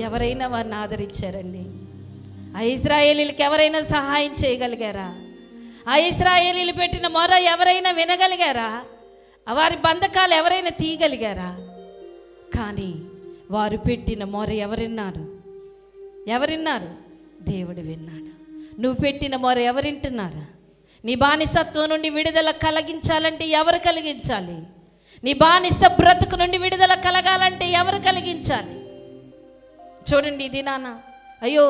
ఎవరైనా వారిని ఆదరించారండి? ఆ ఇశ్రాయేలీలకు ఎవరైనా సహాయం చేయగలిగారా? ఆ ఇశ్రాయేలీలు పెట్టిన మొర ఎవరైనా వినగలిగారా? వారి బంధకాలు ఎవరైనా తీయగలిగారా? కానీ వారు పెట్టిన మొర ఎవరిన్నారు? ఎవరిన్నారు? దేవుడు విన్నాడు. నువ్వు పెట్టిన మొర ఎవరింటున్నారా? నీ బానిసత్వం నుండి విడుదల కలిగించాలంటే ఎవరు కలిగించాలి? నీ బానిస బ్రతుకు నుండి విడుదల కలగాలంటే ఎవరు కలిగించాలి? చూడండి, ఇది నాన్న, అయ్యో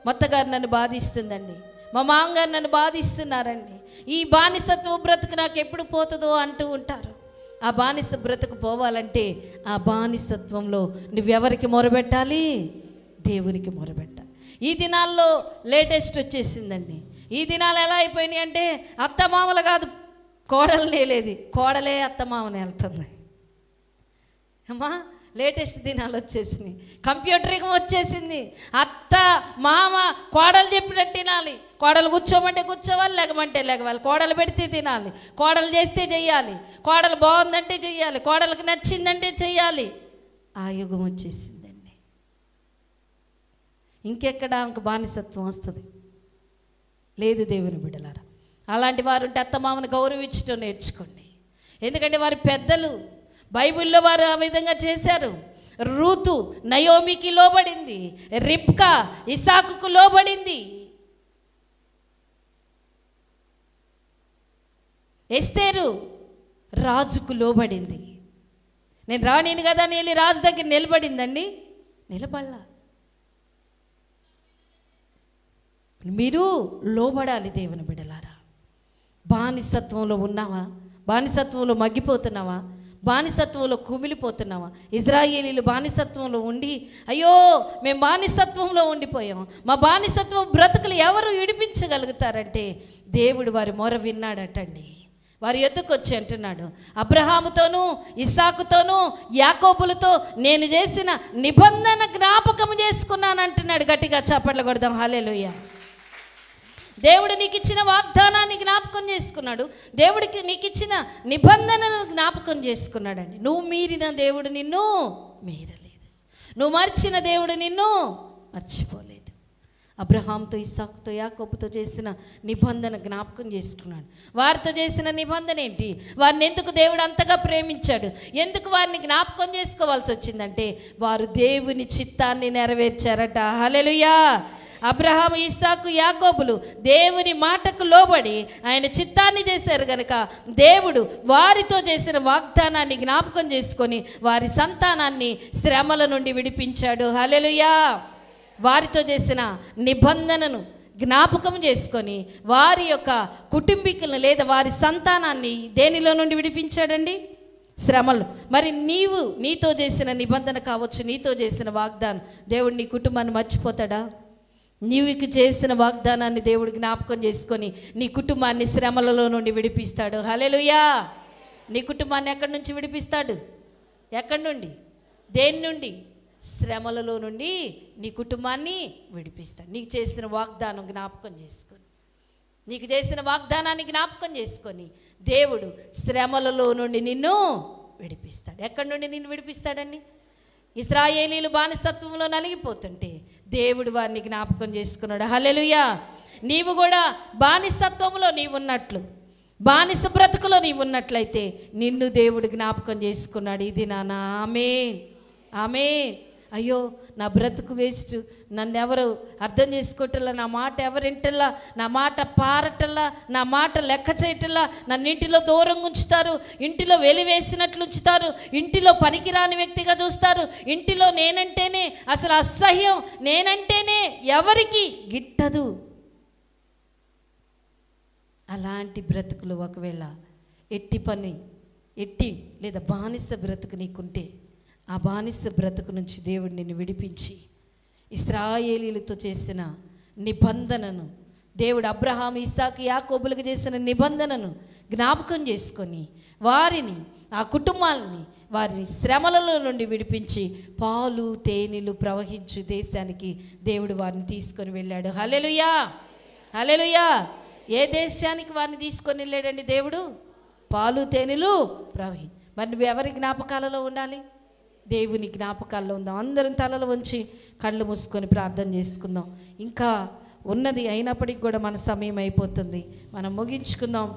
మొత్తగారు నన్ను బాధిస్తుందండి, మా మామగారు నన్ను బాధిస్తున్నారండి, ఈ బానిసత్వ బ్రతుకు నాకు ఎప్పుడు పోతుందో అంటూ ఉంటారు. ఆ బానిస బ్రతుకు పోవాలంటే ఆ బానిసత్వంలో నువ్వెవరికి మొరబెట్టాలి? దేవునికి మొరబెట్టాలి. ఈ దినాల్లో లేటెస్ట్ వచ్చేసిందండి. ఈ దినాలు ఎలా అయిపోయినాయి అంటే అత్తమామలు కాదు, కోడలనే లేదు, కోడలే అత్తమామని వెళ్తుంది. అమ్మా, లేటెస్ట్ దినాలు వచ్చేసినాయి, కంప్యూటర్ యుగం వచ్చేసింది. అత్త మామ కోడలు చెప్పినట్టు తినాలి, కోడలు కూర్చోమంటే కూర్చోవాలి, లేకమంటే లేకవాలి, కోడలు పెడితే తినాలి, కోడలు చేస్తే చెయ్యాలి, కోడలు బాగుందంటే చెయ్యాలి, కోడలకు నచ్చిందంటే చెయ్యాలి. ఆ యుగం వచ్చేసిందండి. ఇంకెక్కడ ఇంక బానిసత్వం వస్తుంది? లేదు దేవుని బిడ్డలారా. అలాంటి వారు ఉంటే అత్తమామను గౌరవించడం నేర్చుకోండి. ఎందుకంటే వారి పెద్దలు, బైబిల్లో వారు ఆ విధంగా చేశారు. రూతు నయోమికి లోబడింది, రిబ్కా ఇసాకుకు లోబడింది, ఎస్తేరు రాజుకు లోబడింది. నేను రాణిని కదా అని వెళ్ళి రాజు దగ్గర నిలబడిందండి? నిలబడలా. మీరు లోబడాలి దేవుని బిడ్డలారా. బానిసత్వంలో ఉన్నావా? బానిసత్వంలో మగ్గిపోతున్నావా? బానిసత్వంలో కుమిలిపోతున్నావా? ఇజ్రాయేలీలు బానిసత్వంలో ఉండి, అయ్యో మేము బానిసత్వంలో ఉండిపోయాం, మా బానిసత్వం బ్రతుకులు ఎవరు విడిపించగలుగుతారంటే దేవుడు వారి మొర విన్నాడటండి. వారి యొద్దకు వచ్చి అంటున్నాడు, అబ్రహాముతోనూ ఇస్సాకుతోనూ యాకోబులతో నేను చేసిన నిబంధన జ్ఞాపకం చేసుకున్నాను అంటున్నాడు. గట్టిగా చప్పట్లు కొడదాం. హల్లెలూయా. దేవుడు నీకు ఇచ్చిన వాగ్దానాన్ని జ్ఞాపకం చేసుకున్నాడు. దేవుడికి నీకు ఇచ్చిన నిబంధనను జ్ఞాపకం చేసుకున్నాడండి. నువ్వు మీరిన దేవుడు నిన్ను మీరలేదు, నువ్వు మర్చిన దేవుడు నిన్ను మర్చిపోలేదు. అబ్రహాంతో ఇస్సాకుతో యాకోబుతో చేసిన నిబంధన జ్ఞాపకం చేసుకున్నాడు. వారితో చేసిన నిబంధన ఏంటి? వారిని ఎందుకు దేవుడు అంతగా ప్రేమించాడు? ఎందుకు వారిని జ్ఞాపకం చేసుకోవాల్సి వచ్చిందంటే వారు దేవుని చిత్తాన్ని నెరవేర్చారట. హల్లెలూయా. అబ్రహాము ఇస్సాకు యాకోబులు దేవుని మాటకు లోబడి ఆయన చిత్తాన్ని చేశారు కనుక దేవుడు వారితో చేసిన వాగ్దానాన్ని జ్ఞాపకం చేసుకొని వారి సంతానాన్ని శ్రమల నుండి విడిపించాడు. హల్లెలూయా. వారితో చేసిన నిబంధనను జ్ఞాపకం చేసుకొని వారి యొక్క కుటుంబీకులను లేదా వారి సంతానాన్ని దేనిలో నుండి విడిపించాడండి? శ్రమలు. మరి నీతో చేసిన నిబంధన కావచ్చు, నీతో చేసిన వాగ్దానం, దేవుడు నీ కుటుంబాన్ని మర్చిపోతాడా? నీవుకి చేసిన వాగ్దానాన్ని దేవుడు జ్ఞాపకం చేసుకొని నీ కుటుంబాన్ని శ్రమలలో నుండి విడిపిస్తాడు. హల్లెలూయా. నీ కుటుంబాన్ని ఎక్కడి నుంచి విడిపిస్తాడు? ఎక్కడి నుండి? దేని నుండి? శ్రమలలో నుండి నీ కుటుంబాన్ని విడిపిస్తాడు. నీకు చేసిన వాగ్దానం జ్ఞాపకం చేసుకొని, నీకు చేసిన వాగ్దానాన్ని జ్ఞాపకం చేసుకొని దేవుడు శ్రమలలో నుండి నిన్ను విడిపిస్తాడు. ఎక్కడి నుండి నిన్ను విడిపిస్తాడండి? ఇశ్రాయేలీలు బానిసత్వంలో నలిగిపోతుంటే దేవుడు వారిని జ్ఞాపకం చేసుకున్నాడు. హల్లెలూయా. నీవు కూడా బానిసత్వంలో నీవున్నట్లు, బానిస బ్రతుకులో నీవున్నట్లయితే నిన్ను దేవుడు జ్ఞాపకం చేసుకున్నాడు. ఇది నాన్న. ఆమేన్, ఆమేన్. అయ్యో నా బ్రతుకు వేస్ట్, నన్ను ఎవరు అర్థం చేసుకోవటల్లా, నా మాట ఎవరు వింటల్లా, నా మాట పారటల్లా, నా మాట లెక్క చేయటల్లా, నన్ను ఇంటిలో దూరంగా ఉంచుతారు, ఇంటిలో వెలివేసినట్లు ఉంచుతారు, ఇంటిలో పనికిరాని వ్యక్తిగా చూస్తారు, ఇంటిలో నేనంటేనే అసలు అసహ్యం, నేనంటేనే ఎవరికి గిట్టదు. అలాంటి బ్రతుకులు ఒకవేళ ఎట్టి లేదా బానిస బ్రతుకు నీకుంటే ఆ బానిస బ్రతుకు నుంచి దేవుడు నిన్ను విడిపించి ఇశ్రాయేలీలతో చేసిన నిబంధనను, దేవుడు అబ్రహాము ఇస్సాకు యాకోబులకు చేసిన నిబంధనను జ్ఞాపకం చేసుకొని వారిని, ఆ కుటుంబాలని వారిని శ్రమలలో నుండి విడిపించి పాలు తేనెలు ప్రవహించు దేశానికి దేవుడు వారిని తీసుకొని వెళ్ళాడు. హల్లెలూయా. హల్లెలూయా. ఏ దేశానికి వారిని తీసుకొని వెళ్ళాడండి దేవుడు? పాలు తేనెలు మరి నువ్వు ఎవరి జ్ఞాపకాలలో ఉండాలి? దేవుని జ్ఞాపకాల్లో ఉందాం. అందరం తలలు వంచి కళ్ళు మూసుకొని ప్రార్థన చేసుకుందాం. ఇంకా ఉన్నది అయినప్పటికీ కూడా మన సమయం అయిపోతుంది, మనం ముగించుకుందాం.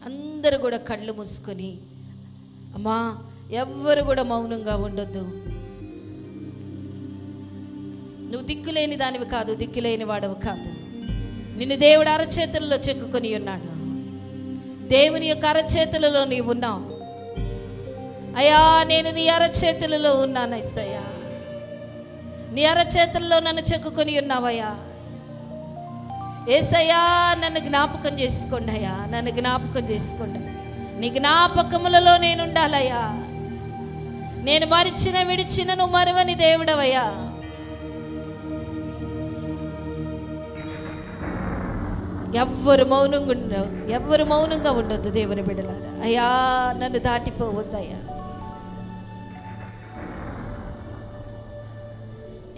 అందరూ కూడా కళ్ళు మూసుకొని, అమ్మా ఎవ్వరు కూడా మౌనంగా ఉండొద్దు. నువ్వు దిక్కులేని దానివి కాదు, దిక్కులేని వాడవు కాదు. నిన్ను దేవుడు అరచేతుల్లో చెక్కుకొని ఉన్నాడు. దేవుని యొక్క అరచేతులలో నీవు ఉన్నావు. అయ్యా నేను నీ అరచేతులలో ఉన్నాను యేసయ్యా, నీ అరచేతుల్లో నన్ను చెక్కుకొని ఉన్నావయ్యా. యేసయ్యా నన్ను జ్ఞాపకం చేసుకోండి అయ్యా, నన్ను జ్ఞాపకం చేసుకోండి. నీ జ్ఞాపకములలో నేను ఉండాలయ్యా. నేను మరిచిన విడిచిన నువ్వు మరువని దేవుడవయ్యా. ఎవ్వరు మౌనంగా ఉండొద్దు దేవుని బిడ్డలారా. అయ్యా నన్ను దాటిపోవద్దయ్యా.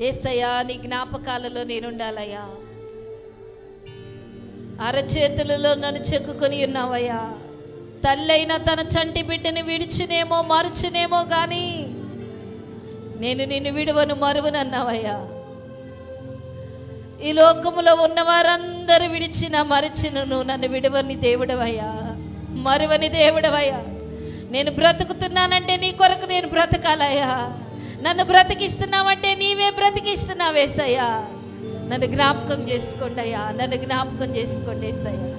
యేసయ్యా నీ జ్ఞాపకాలలో నేనుండాలయ్యా. అరచేతులలో నన్ను చెక్కుకొని ఉన్నావయ్యా. తల్లైనా తన చంటి బిడ్డని విడిచినేమో మరుచునేమో కానీ నేను నిన్ను విడువను మరువనన్నావయ్యా. ఈ లోకములో ఉన్న వారందరూ విడిచిన మరిచిన నువ్వు నన్ను విడువని దేవుడవయ్యా, మరువని దేవుడవయ్యా. నేను బ్రతుకుతున్నానంటే నీ కొరకు నేను బ్రతకాలయ్యా. నన్ను బ్రతికిస్తున్నావంటే నీవే బ్రతికిస్తున్నావు యేసయ్యా. నన్ను జ్ఞాపకం చేసుకోండి అయ్యా, నన్ను జ్ఞాపకం చేసుకోండి యేసయ్యా.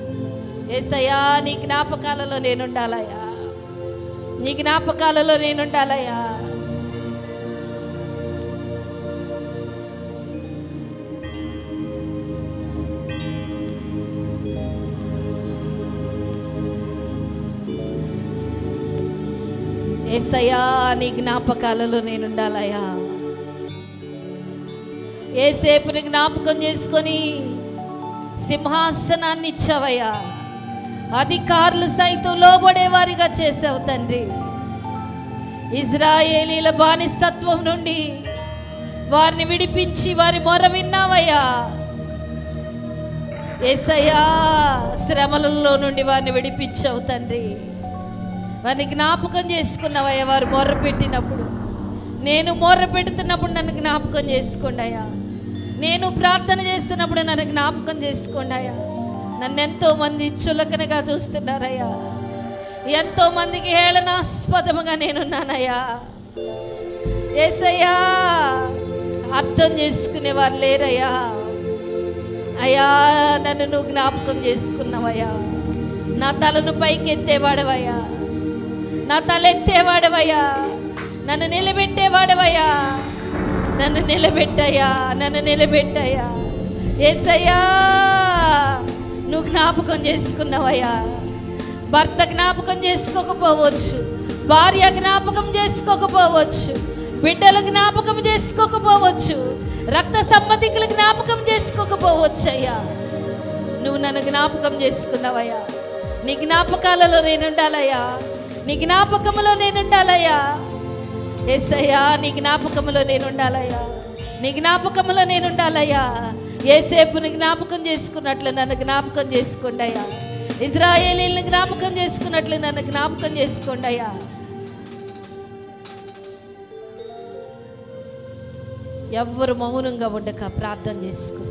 యేసయ్యా నీ జ్ఞాపకాలలో నేనుండాలయ్యా, నీ జ్ఞాపకాలలో నేనుండాలయ్యా. యేసయ్యా నీ జ్ఞాపకాలలో నేనుండాలయ్యా. యేసేపుని జ్ఞాపకం చేసుకొని సింహాసనాన్ని ఇచ్చావయ్యా. అధికారులు సైతం లోబడేవారిగా చేసావు తండ్రి. ఇజ్రాయేలీల బానిసత్వం నుండి వారిని విడిపించి వారి మొర విన్నావయ్యా. యేసయ్యా శ్రమలలో నుండి వారిని విడిపించావు తండ్రి. వారిని జ్ఞాపకం చేసుకున్నావయ్యా. వారు మొర్ర పెట్టినప్పుడు, నేను మొర్ర పెడుతున్నప్పుడు నన్ను జ్ఞాపకం చేసుకోండి అయ్యా. నేను ప్రార్థన చేస్తున్నప్పుడు నన్ను జ్ఞాపకం చేసుకోండి అయ్యా. నన్ను ఎంతోమంది చులకనగా చూస్తున్నారయ్యా. ఎంతోమందికి హేళనాస్పదముగా నేనున్నానయ్యా. యేసయ్యా అర్థం చేసుకునేవారు లేరయ్యా. అయ్యా నన్ను నువ్వు జ్ఞాపకం చేసుకున్నావయ్యా. నా తలను పైకెత్తేవాడవయ్యా, నా తల ఎత్తేవాడవయ్యా, నన్ను నిలబెట్టేవాడవయ్యా. నన్ను నిలబెట్టయ్యా, నన్ను నిలబెట్టయ్యా. యేసయ్యా నువ్వు జ్ఞాపకం చేసుకున్నావయ్యా. భర్త జ్ఞాపకం చేసుకోకపోవచ్చు, భార్య జ్ఞాపకం చేసుకోకపోవచ్చు, బిడ్డల జ్ఞాపకం చేసుకోకపోవచ్చు, రక్త సంబంధికుల జ్ఞాపకం చేసుకోకపోవచ్చు అయ్యా. నువ్వు నన్ను జ్ఞాపకం చేసుకున్నావయ్యా. నీ జ్ఞాపకాలలో నేనుండాలయ్యా, నీ జ్ఞాపకములో నేనుండాలయ్యా. యేసయ్యా నీ జ్ఞాపకములో నేనుండాలయ్యా, నీ జ్ఞాపకములో నేనుండాలయ్యా. యేసేపుని జ్ఞాపకం చేసుకున్నట్లు నన్ను జ్ఞాపకం చేసుకోండి అయ్యా. ఇజ్రాయేలీని జ్ఞాపకం చేసుకున్నట్లు నన్ను జ్ఞాపకం చేసుకోండి అయ్యా. ఎవ్వరు మౌనంగా ఉండక ప్రార్థన చేసుకో.